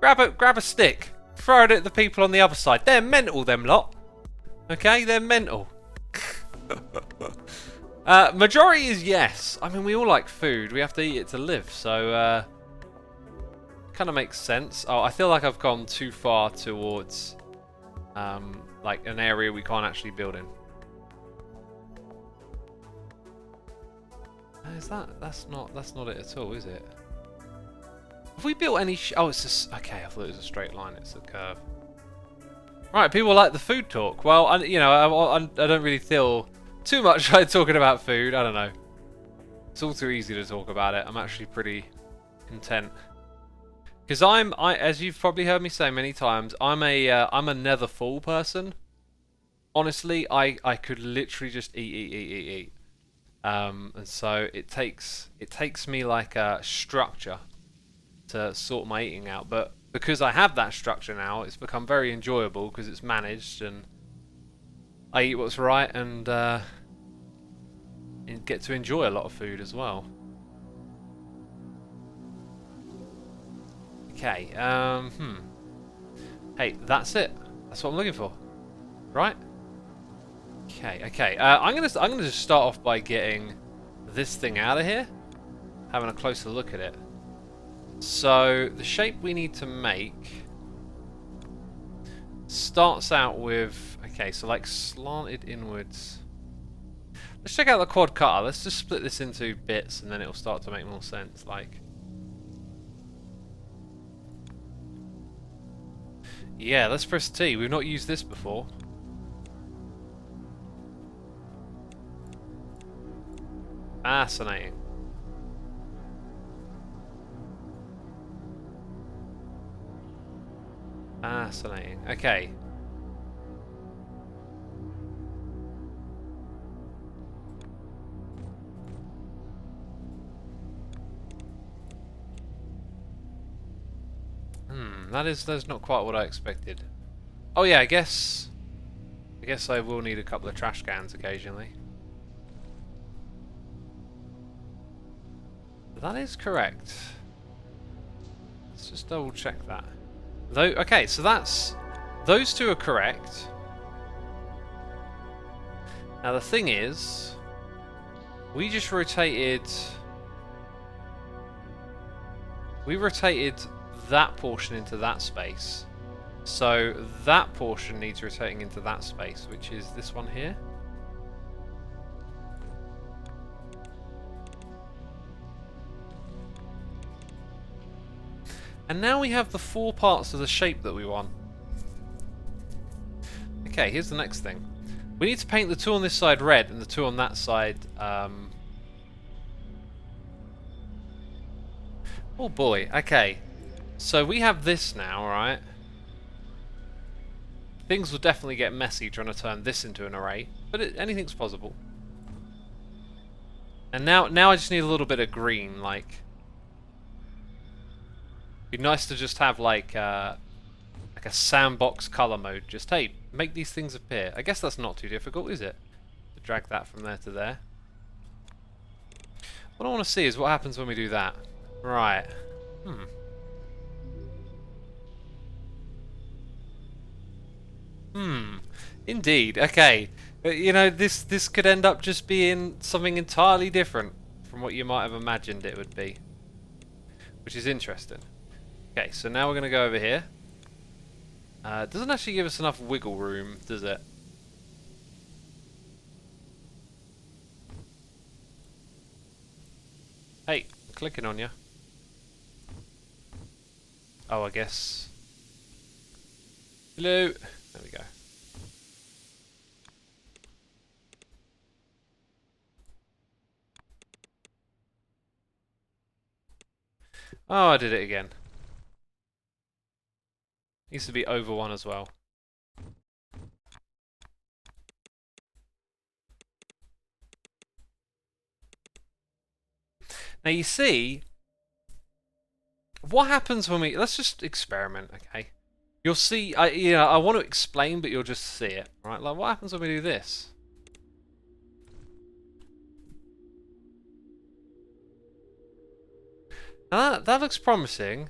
Grab a stick. Throw it at the people on the other side. They're mental, them lot. Okay, they're mental. Majority is yes. I mean, we all like food. We have to eat it to live, so kind of makes sense. Oh, I feel like I've gone too far towards like an area we can't actually build in. Is that? That's not it at all, is it? Have we built any? Oh, it's just okay. I thought it was a straight line. It's a curve. Right, people like the food talk. Well, I don't really feel too much like talking about food. I don't know. It's all too easy to talk about it. I'm actually pretty content because as you've probably heard me say many times, I'm a never full person. Honestly, I could literally just eat. And so it takes me like a structure to sort my eating out. But because I have that structure now, it's become very enjoyable because it's managed and I eat what's right and get to enjoy a lot of food as well. Okay, hey, that's it. That's what I'm looking for, right? Okay. I'm gonna just start off by getting this thing out of here, having a closer look at it. So the shape we need to make starts out with, okay, so like slanted inwards. Let's check out the quad cutter. Let's just split this into bits and then it'll start to make more sense. Like, yeah, let's press T. We've not used this before. Fascinating. Fascinating. Okay. That's not quite what I expected. Oh yeah, I guess I will need a couple of trash cans occasionally. That is correct. Let's just double check that. Though, okay, so those two are correct. Now the thing is, we rotated that portion into that space. So that portion needs rotating into that space, which is this one here. And now we have the 4 parts of the shape that we want. Okay, here's the next thing. We need to paint the 2 on this side red and the 2 on that side. Oh boy, okay. So we have this now, right? Things will definitely get messy trying to turn this into an array, but anything's possible. And now I just need a little bit of green, like... It'd be nice to just have like a sandbox color mode. Just, hey, make these things appear. I guess that's not too difficult, is it? To drag that from there to there. What I want to see is what happens when we do that. Right. Indeed. Okay. You know, this could end up just being something entirely different from what you might have imagined it would be. Which is interesting. Okay, so now we're going to go over here. It doesn't actually give us enough wiggle room, does it? Hey, I'm clicking on you. Oh, I guess. Hello. There we go. Oh, I did it again. Needs to be over 1 as well. Now you see, what happens when we... Let's just experiment, okay? You'll see, I want to explain, but you'll just see it, right? Like, what happens when we do this? Now that looks promising.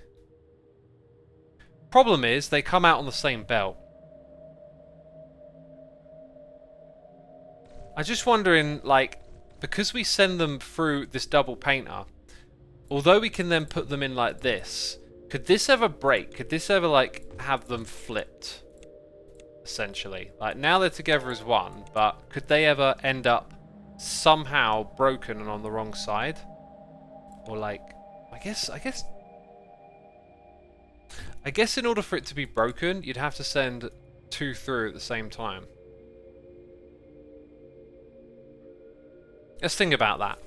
Problem is, they come out on the same belt. I'm just wondering, like, because we send them through this double painter, although we can then put them in like this, could this ever break? Could this ever, like, have them flipped? Essentially. Like, now they're together as one, but could they ever end up somehow broken and on the wrong side? Or, like, I guess in order for it to be broken, you'd have to send 2 through at the same time. Let's think about that.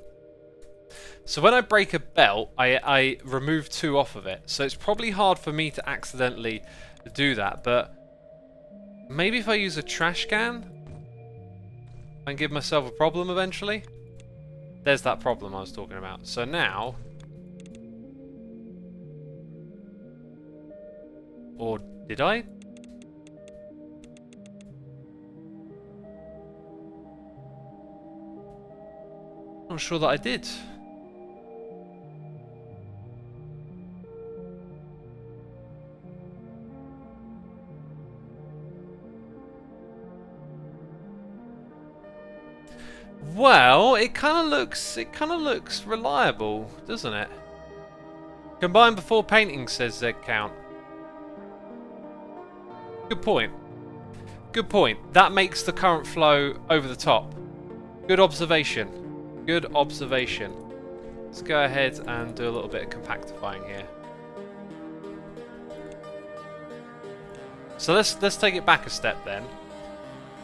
So when I break a belt, I remove 2 off of it. So it's probably hard for me to accidentally do that, but maybe if I use a trash can and give myself a problem eventually. There's that problem I was talking about. So now... Or did I? Not sure that I did. Well, it kind of looks reliable, doesn't it? Combine before painting, says Z Count. Good point. Good point. That makes the current flow over the top. Good observation. Good observation. Let's go ahead and do a little bit of compactifying here. So let's take it back a step then.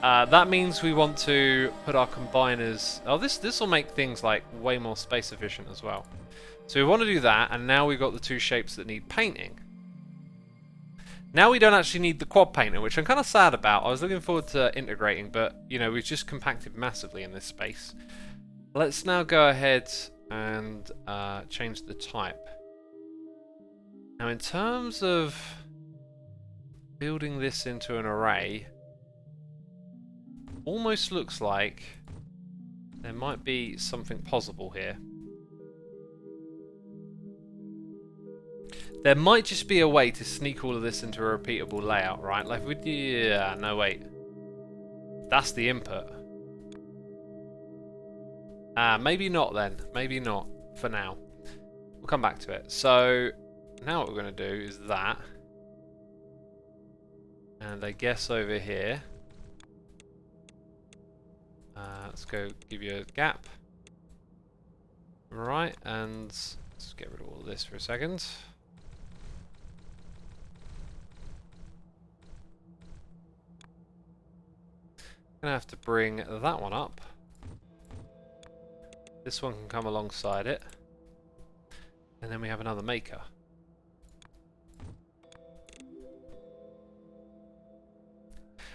That means we want to put our combiners. Oh, this will make things like way more space efficient as well. So we want to do that, and now we've got the two shapes that need painting. Now we don't actually need the quad painter, which I'm kind of sad about. I was looking forward to integrating, but you know, we've just compacted massively in this space. Let's now go ahead and change the type. Now in terms of building this into an array, almost looks like there might be something possible here. There might just be a way to sneak all of this into a repeatable layout, right? Like we yeah, no wait. That's the input. Maybe not then. Maybe not for now. We'll come back to it. So now what we're going to do is that. And I guess over here. Let's go give you a gap. Right, and let's get rid of all of this for a second. Gonna have to bring that one up. This one can come alongside it. And then we have another maker.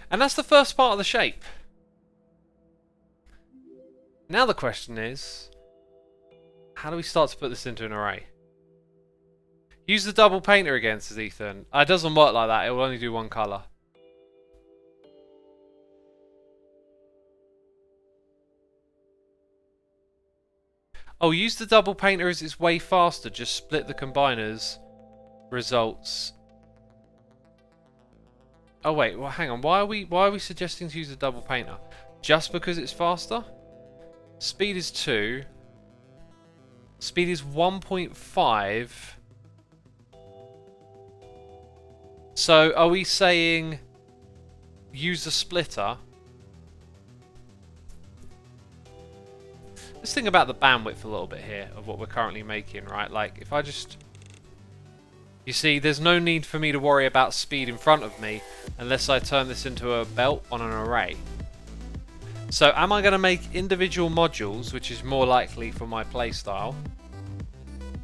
And that's the first part of the shape. Now the question is, how do we start to put this into an array? Use the double painter again, says Ethan. It doesn't work like that, it will only do one colour. Oh, use the double painter as it's way faster. Just split the combiners. Results. Oh wait, well hang on. Why are we suggesting to use the double painter? Just because it's faster? Speed is 2. Speed is 1.5. So are we saying use the splitter? Let's think about the bandwidth a little bit here of what we're currently making, right? Like if I just... You see, there's no need for me to worry about speed in front of me unless I turn this into a belt on an array. So am I going to make individual modules, which is more likely for my playstyle,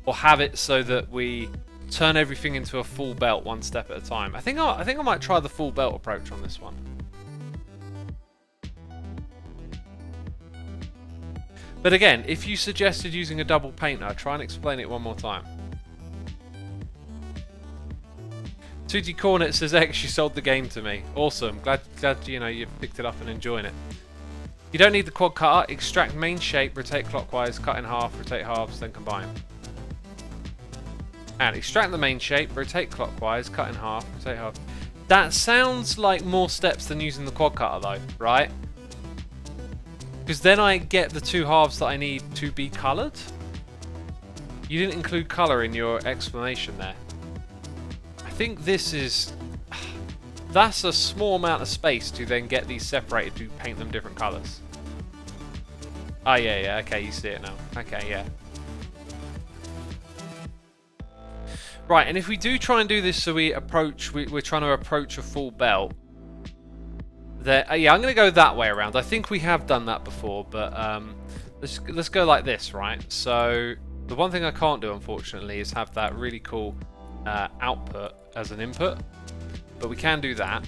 or have it so that we turn everything into a full belt one step at a time? I think I might try the full belt approach on this one. But again, if you suggested using a double painter, try and explain it one more time. Tootie Cornet says, X, you sold the game to me. Awesome. Glad you know you've picked it up and enjoying it. You don't need the quad cutter. Extract main shape, rotate clockwise, cut in half, rotate halves, then combine. And extract the main shape, rotate clockwise, cut in half, rotate half. That sounds like more steps than using the quad cutter though, right? Because then I get the two halves that I need to be coloured. You didn't include colour in your explanation there. I think this is... That's a small amount of space to then get these separated to paint them different colours. Oh yeah, okay, you see it now. Okay, yeah. Right, and if we do try and do this so we're trying to approach a full belt, yeah, I'm going to go that way around. I think we have done that before, but let's go like this, right? So the one thing I can't do, unfortunately, is have that really cool output as an input, but we can do that.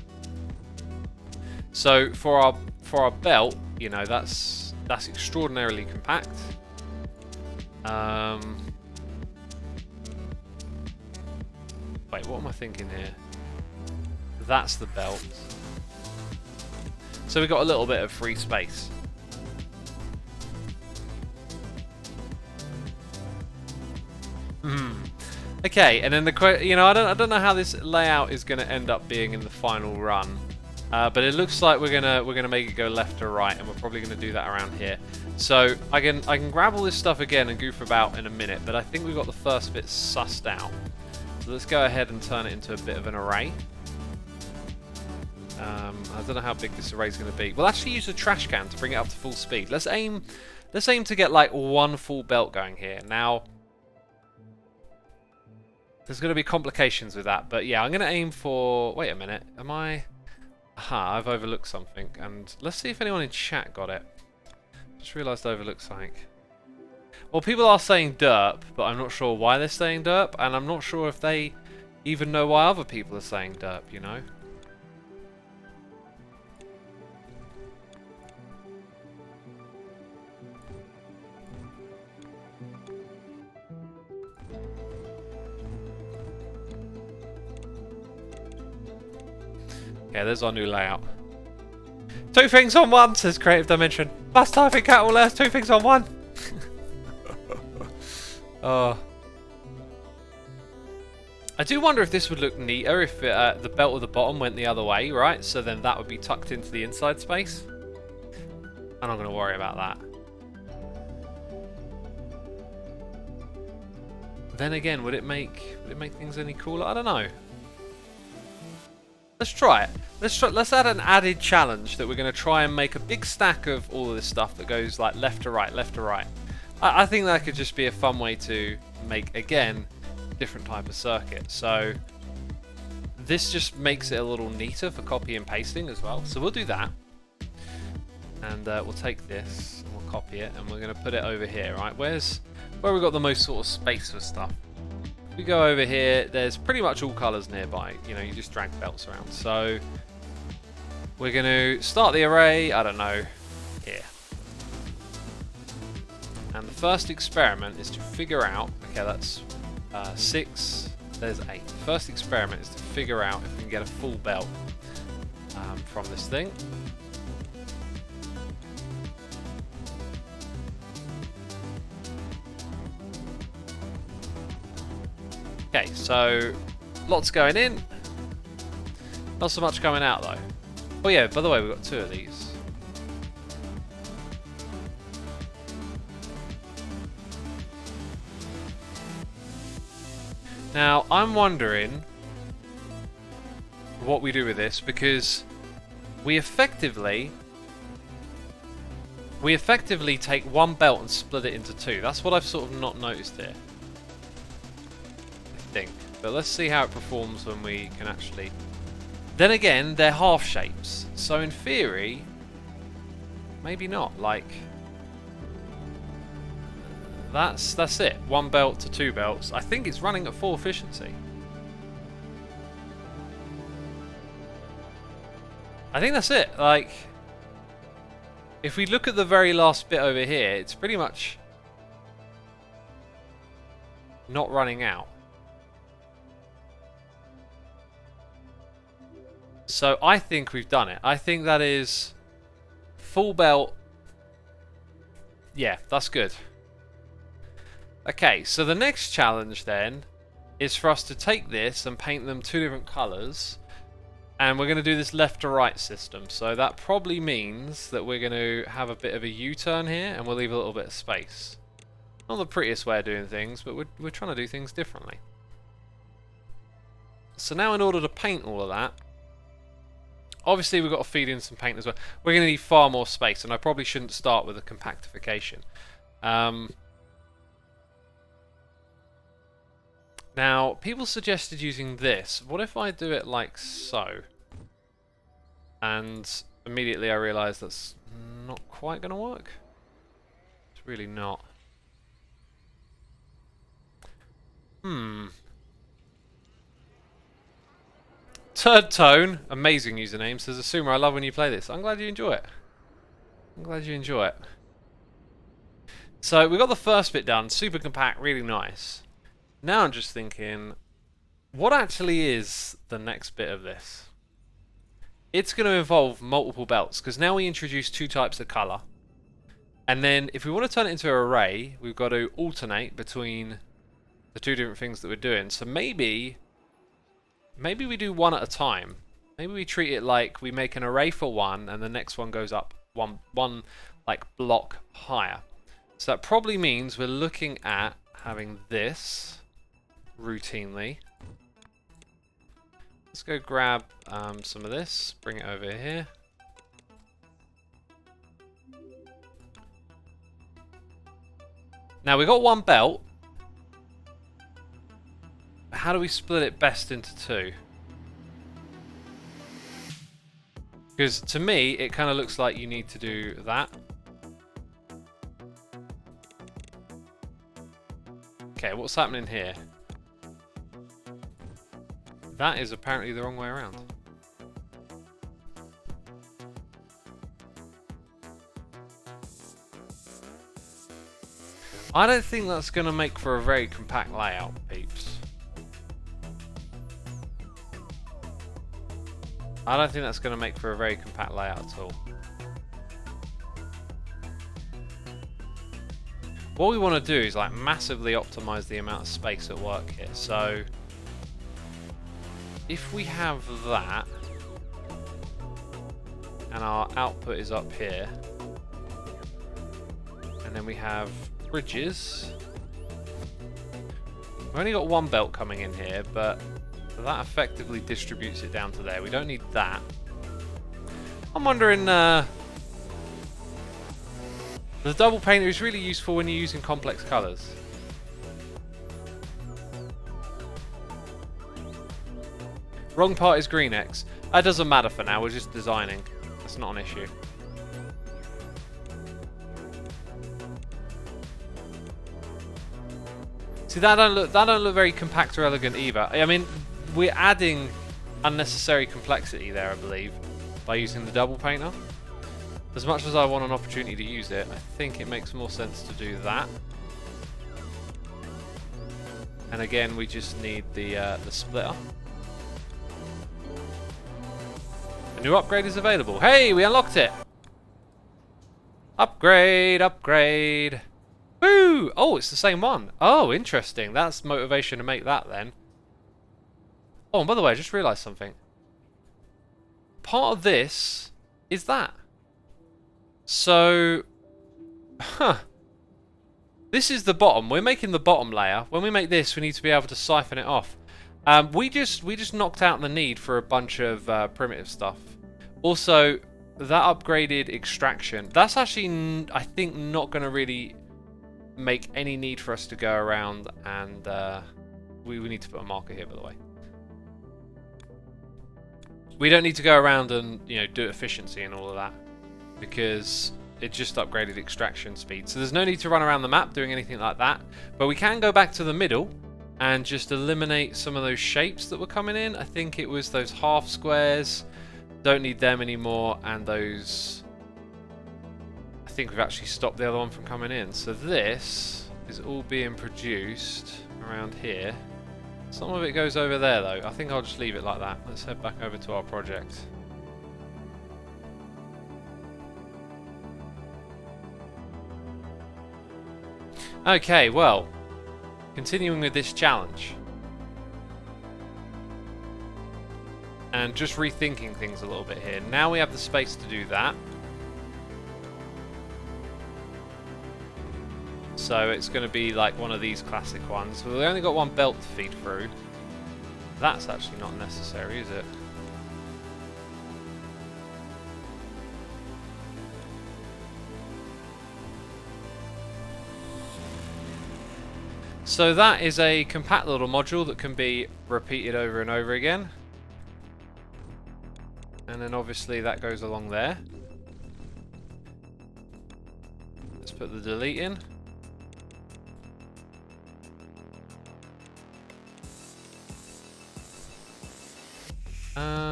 So for our belt, you know, that's extraordinarily compact. Wait, what am I thinking here? That's the belt. So we've got a little bit of free space. Okay, and then I don't know how this layout is going to end up being in the final run. But it looks like we're gonna make it go left to right, and we're probably gonna do that around here. So I can grab all this stuff again and goof about in a minute, but I think we've got the first bit sussed out. So let's go ahead and turn it into a bit of an array. I don't know how big this array is going to be. We'll actually use a trash can to bring it up to full speed. Let's aim to get like one full belt going here. Now, there's going to be complications with that, but yeah, I'm going to aim for... Wait a minute, am I... Aha, I've overlooked something, and let's see if anyone in chat got it. Just realised I overlooked something. Well, people are saying derp, but I'm not sure why they're saying derp, and I'm not sure if they even know why other people are saying derp, you know? Yeah, there's our new layout. Two things on one, says Creative Dimension. Last time in capital Earth, two things on one. Oh. I do wonder if this would look neater if the belt at the bottom went the other way, right? So then that would be tucked into the inside space. I'm not going to worry about that. Then again, would it make things any cooler? I don't know. Let's try it. Let's add an added challenge that we're going to try and make a big stack of all of this stuff that goes like left to right, left to right. I think that could just be a fun way to make, again, different type of circuit. So this just makes it a little neater for copy and pasting as well. So we'll do that. And we'll take this and we'll copy it and we're going to put it over here, right? Where we've got the most sort of space for stuff. If we go over here, there's pretty much all colours nearby. You know, you just drag belts around. So we're going to start the array, I don't know, here. And the first experiment is to figure out, okay, that's 6, there's 8. The first experiment is to figure out if we can get a full belt from this thing. Okay, so lots going in, not so much coming out though. Oh yeah, by the way, we've got 2 of these. Now, I'm wondering what we do with this, because we effectively take one belt and split it into 2. That's what I've sort of not noticed here. But let's see how it performs when we can actually... Then again, they're half shapes, so in theory, maybe not. Like, that's it. 1 belt to 2 belts. I think it's running at full efficiency. I think that's it. Like, if we look at the very last bit over here, it's pretty much not running out. So I think we've done it. I think that is full belt. Yeah, that's good. Okay, so the next challenge then is for us to take this and paint them 2 different colours. And we're going to do this left to right system. So that probably means that we're going to have a bit of a U-turn here and we'll leave a little bit of space. Not the prettiest way of doing things, but we're trying to do things differently. So now in order to paint all of that, obviously we've got to feed in some paint as well. We're going to need far more space, and I probably shouldn't start with a compactification. Now, people suggested using this. What if I do it like so? And immediately I realise that's not quite going to work. It's really not. Third Tone, amazing username, says Assumer, I love when you play this. I'm glad you enjoy it. I'm glad you enjoy it. So we got the first bit done, super compact, really nice. Now I'm just thinking, what actually is the next bit of this? It's going to involve multiple belts, because now we introduce 2 types of colour. And then if we want to turn it into an array, we've got to alternate between the 2 different things that we're doing. So maybe we do one at a time. Maybe we treat it like we make an array for one, and the next one goes up one like block higher. So that probably means we're looking at having this routinely. Let's go grab some of this, bring it over here. Now we got one belt. How do we split it best into two? Because to me, it kind of looks like you need to do that. Okay, what's happening here? That is apparently the wrong way around. I don't think that's going to make for a very compact layout, peeps. I don't think that's going to make for a very compact layout at all. What we want to do is like massively optimize the amount of space at work here. So if we have that and our output is up here, and then we have bridges. We've only got one belt coming in here, but that effectively distributes it down to there. We don't need that. I'm wondering, the double painter is really useful when you're using complex colours. Wrong part is green X. That doesn't matter for now, we're just designing. That's not an issue. See, that don't look very compact or elegant either. I mean, we're adding unnecessary complexity there, I believe, by using the double painter. As much as I want an opportunity to use it, I think it makes more sense to do that. And again, we just need the splitter. A new upgrade is available. Hey, we unlocked it! Upgrade, upgrade. Woo! Oh, it's the same one. Oh, interesting. That's motivation to make that then. Oh, and by the way, I just realised something. Part of this is that. So, this is the bottom. We're making the bottom layer. When we make this, we need to be able to siphon it off. We just knocked out the need for a bunch of primitive stuff. Also, that upgraded extraction. That's actually, I think, not going to really make any need for us to go around and we need to put a marker here, by the way. We don't need to go around and, you know, do efficiency and all of that because it just upgraded extraction speed. So there's no need to run around the map doing anything like that. But we can go back to the middle and just eliminate some of those shapes that were coming in. I think it was those half squares. Don't need them anymore, and those, I think we've actually stopped the other one from coming in. So this is all being produced around here. Some of it goes over there though. I think I'll just leave it like that. Let's head back over to our project. Okay, well, continuing with this challenge. And just rethinking things a little bit here. Now we have the space to do that. So it's going to be like one of these classic ones. We've only got one belt to feed through. That's actually not necessary, is it? So that is a compact little module that can be repeated over and over again. And then obviously that goes along there. Let's put the delete in.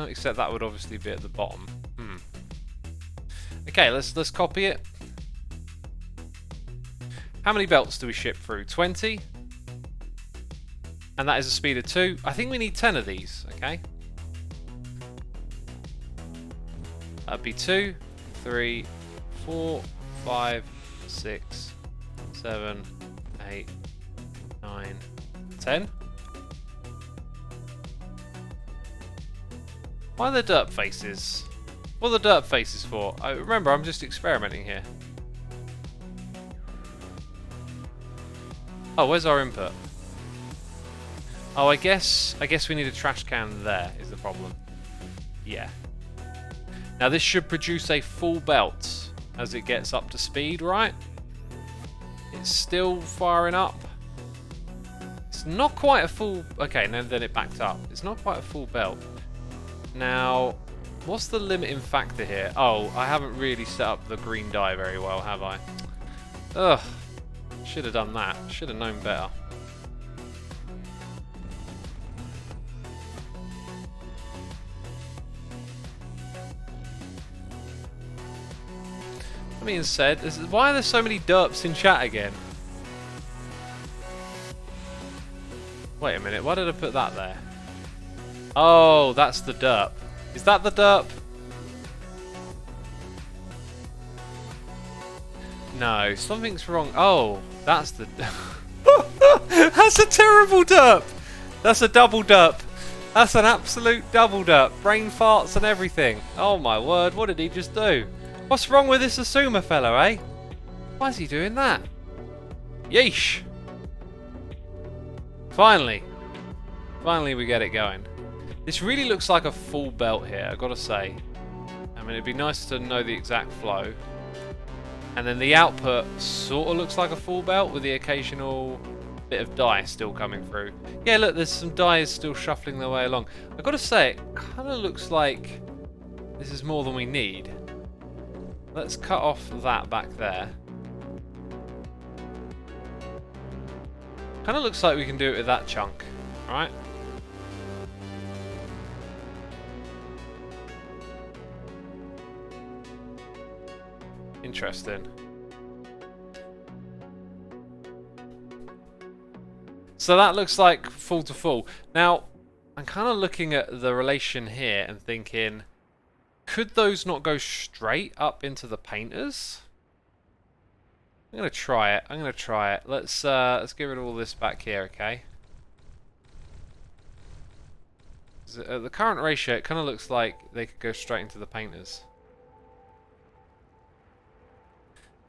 Except that would obviously be at the bottom. Okay, let's copy it. How many belts do we ship through? 20. And that is a speed of 2. I think we need 10 of these, okay? That'd be 2, 3, 4, 5, 6, 7, 8, 9, 10. Why are there dirt faces? What are the dirt faces for? Remember, I'm just experimenting here. Oh, where's our input? Oh, I guess we need a trash can there, is the problem. Yeah. Now this should produce a full belt as it gets up to speed, right? It's still firing up. It's not quite a full... Okay, and then it backed up. It's not quite a full belt. Now, what's the limiting factor here? Oh, I haven't really set up the green dye very well, have I? Ugh. Should have done that. Should have known better. That being said, why are there so many derps in chat again? Wait a minute, why did I put that there? Oh, that's the derp. Is that the derp? No, something's wrong. Oh, that's the... That's a terrible derp! That's a double derp. That's an absolute double derp. Brain farts and everything. Oh my word, what did he just do? What's wrong with this Asuma fellow, eh? Why is he doing that? Yeesh! Finally. Finally we get it going. This really looks like a full belt here, I've got to say. I mean, it'd be nice to know the exact flow. And then the output sort of looks like a full belt with the occasional bit of dye still coming through. Yeah, look, there's some dyes still shuffling their way along. I've got to say, it kind of looks like this is more than we need. Let's cut off that back there. Kind of looks like we can do it with that chunk, alright? Interesting. So that looks like full to full. Now, I'm kind of looking at the relation here and thinking, could those not go straight up into the painters? I'm gonna try it. I'm gonna try it. Let's get rid of all this back here, okay? At the current ratio, it kind of looks like they could go straight into the painters.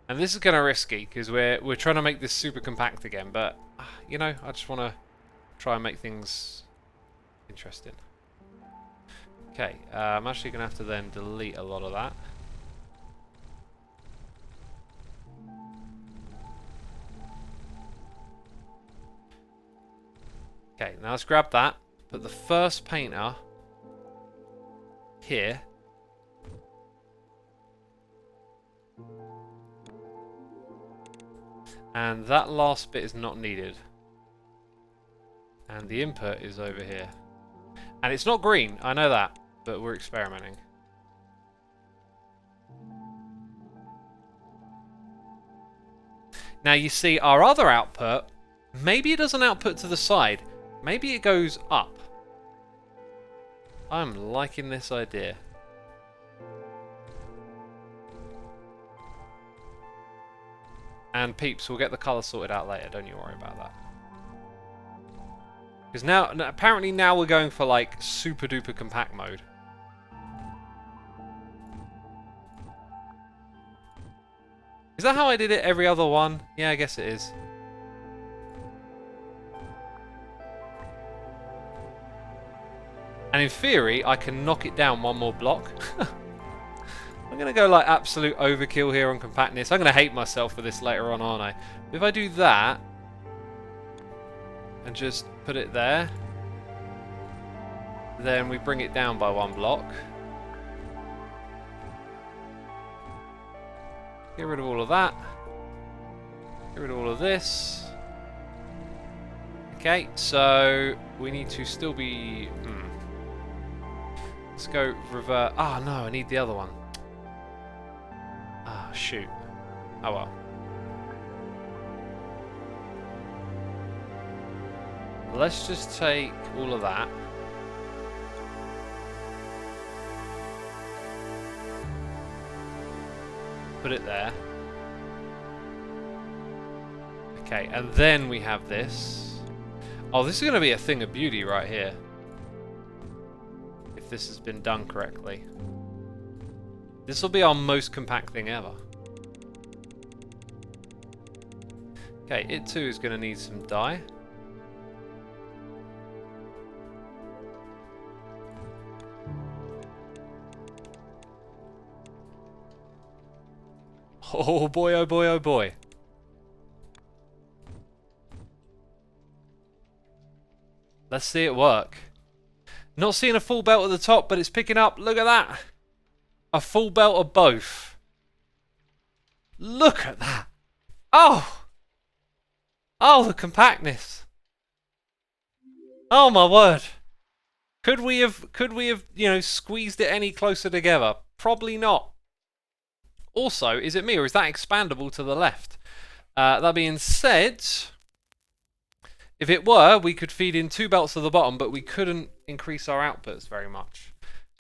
And this is kind of risky because we're trying to make this super compact again, but you know, I just want to try and make things interesting. Okay, I'm actually going to have to then delete a lot of that. Okay, now let's grab that, put the first painter here. And that last bit is not needed. And the input is over here. And it's not green, I know that, but we're experimenting. Now you see our other output, maybe it doesn't output to the side. Maybe it goes up. I'm liking this idea. And peeps, we'll get the colour sorted out later, don't you worry about that. Because now, apparently now we're going for like super duper compact mode. Is that how I did it every other one? Yeah, I guess it is. And in theory, I can knock it down one more block. I'm going to go like absolute overkill here on compactness. I'm going to hate myself for this later on, aren't I? If I do that, and just put it there, then we bring it down by one block. Get rid of all of that. Get rid of all of this. Okay, so we need to still be... Let's go revert... Ah, no, I need the other one. Ah, shoot. Oh well. Let's just take all of that. Put it there. Okay, and then we have this. Oh, this is going to be a thing of beauty right here. If this has been done correctly. This will be our most compact thing ever. Okay, it too is going to need some dye. Oh boy, oh boy, oh boy. Let's see it work. Not seeing a full belt at the top, but it's picking up. Look at that. A full belt of both. Look at that. Oh. Oh, the compactness. Oh my word. Could we have, you know, squeezed it any closer together? Probably not. Also, is it me or is that expandable to the left? That being said, if it were, we could feed in 2 belts to the bottom, but we couldn't increase our outputs very much.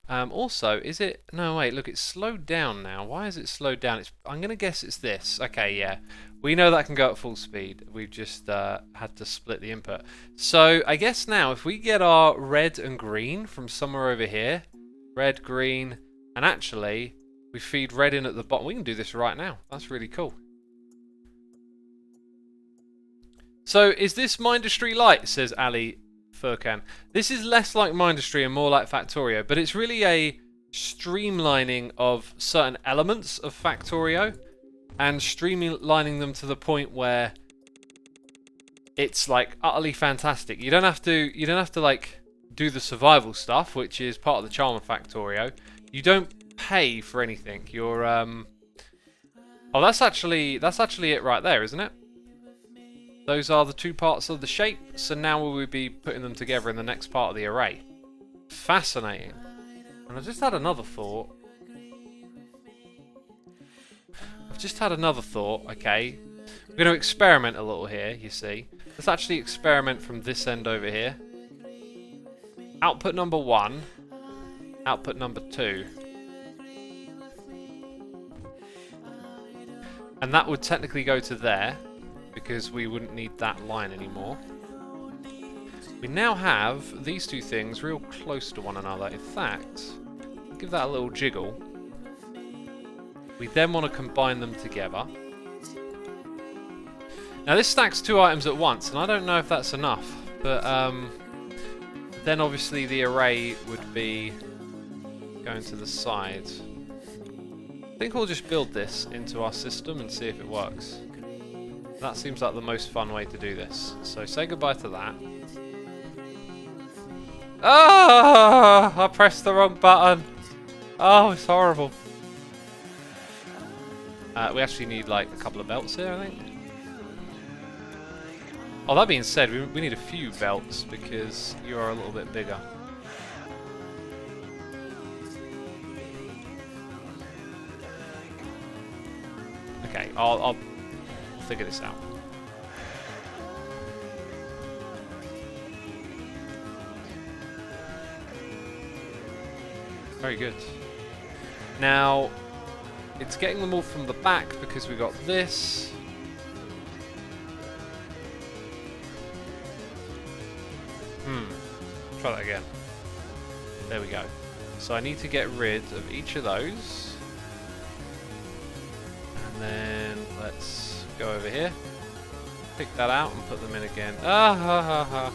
Also, is it... No, wait, look, it's slowed down now. Why is it slowed down? I'm going to guess it's this. Okay, yeah. We know that can go at full speed. We've just had to split the input. So, I guess now, if we get our red and green from somewhere over here, red, green, and actually, we feed red in at the bottom. We can do this right now. That's really cool. So, is this Mindustry Lite, says Ali Furkan. This is less like Mindustry and more like Factorio, but it's really a streamlining of certain elements of Factorio and streamlining them to the point where it's like utterly fantastic. You don't have to like do the survival stuff, which is part of the charm of Factorio. You don't pay for anything. You're Oh, that's actually it right there, isn't it? Those are the 2 parts of the shape, so now we will be putting them together in the next part of the array. Fascinating. And I just had another thought. Okay. We're going to experiment a little here, you see. Let's actually experiment from this end over here. Output number 1. Output number 2. And that would technically go to there, because we wouldn't need that line anymore. We now have these 2 things real close to one another. In fact, give that a little jiggle. We then want to combine them together. Now this stacks 2 items at once, and I don't know if that's enough, but then obviously the array would be going to the side. I think we'll just build this into our system and see if it works. That seems like the most fun way to do this. So say goodbye to that. Ah! I pressed the wrong button. Oh, it's horrible. We actually need like a couple of belts here, I think. Oh, that being said, we need a few belts because you are a little bit bigger. Okay, I'll figure this out. Very good. Now, it's getting them all from the back because we got this. Try that again. There we go. So I need to get rid of each of those. And then let's go over here. Pick that out and put them in again. Ah ha ha ha.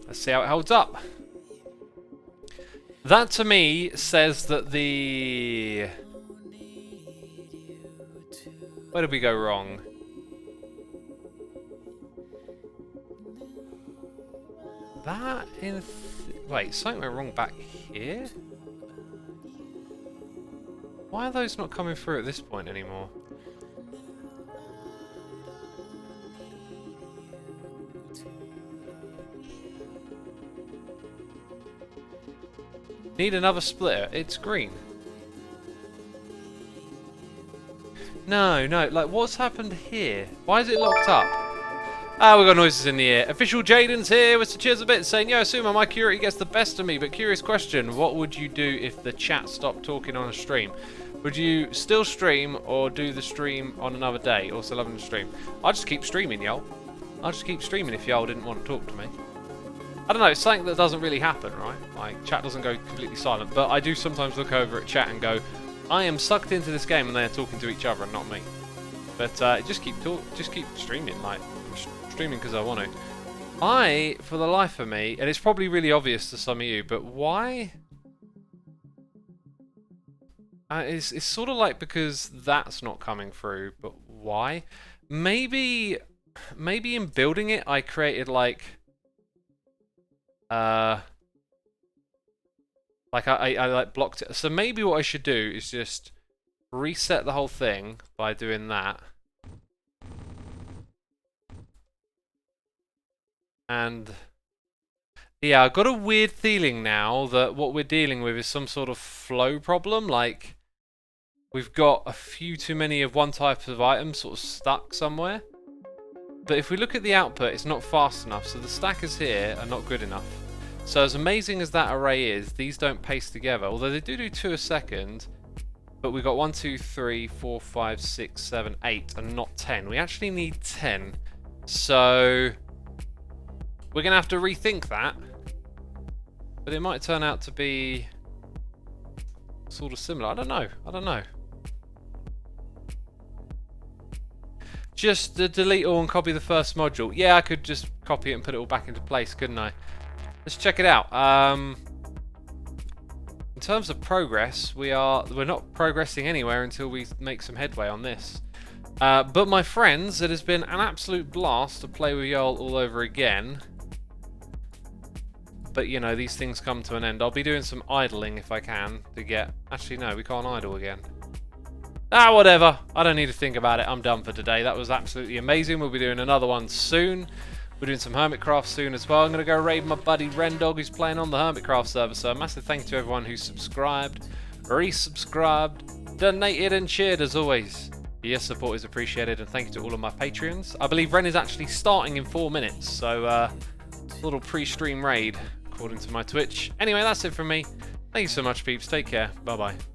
Let's see how it holds up. That to me says that the... Where did we go wrong? That in... Wait, something went wrong back here? Why are those not coming through at this point anymore? Need another splitter. It's green. No, like what's happened here? Why is it locked up? Ah, we've got noises in the air. Official Jaden's here with cheers a bit saying, yo, Sumo, my curiosity gets the best of me, but curious question, what would you do if the chat stopped talking on a stream? Would you still stream or do the stream on another day? Also loving the stream. I'll just keep streaming, y'all. I'll just keep streaming if y'all didn't want to talk to me. I don't know, it's something that doesn't really happen, right? Like, chat doesn't go completely silent, but I do sometimes look over at chat and go, I am sucked into this game and they're talking to each other and not me. But just keep streaming, like, I'm streaming because I want to. For the life of me, and it's probably really obvious to some of you, but why... it's sort of like because that's not coming through, but why? Maybe in building it, I created like I like blocked it. So maybe what I should do is just reset the whole thing by doing that. And yeah, I've got a weird feeling now that what we're dealing with is some sort of flow problem, like we've got a few too many of one type of item sort of stuck somewhere. But if we look at the output, it's not fast enough, so the stackers here are not good enough. So as amazing as that array is, these don't paste together, although they do 2 a second. But we've got 1, 2, 3, 4, 5, 6, 7, 8, and not 10. We actually need 10. So we're going to have to rethink that. But it might turn out to be sort of similar. I don't know. Just delete all and copy the first module. Yeah, I could just copy it and put it all back into place, couldn't I? Let's check it out. In terms of progress, we're not progressing anywhere until we make some headway on this. But my friends, it has been an absolute blast to play with y'all all over again. But you know, these things come to an end. I'll be doing some idling if I can to get... Actually, no, we can't idle again. Ah, whatever. I don't need to think about it. I'm done for today. That was absolutely amazing. We'll be doing another one soon. We're doing some Hermitcraft soon as well. I'm going to go raid my buddy Rendog, who's playing on the Hermitcraft server. So a massive thank you to everyone who's subscribed, resubscribed, donated and cheered as always. Your support is appreciated, and thank you to all of my Patreons. I believe Ren is actually starting in 4 minutes, so a little pre-stream raid according to my Twitch. Anyway, that's it from me. Thank you so much, peeps. Take care. Bye-bye.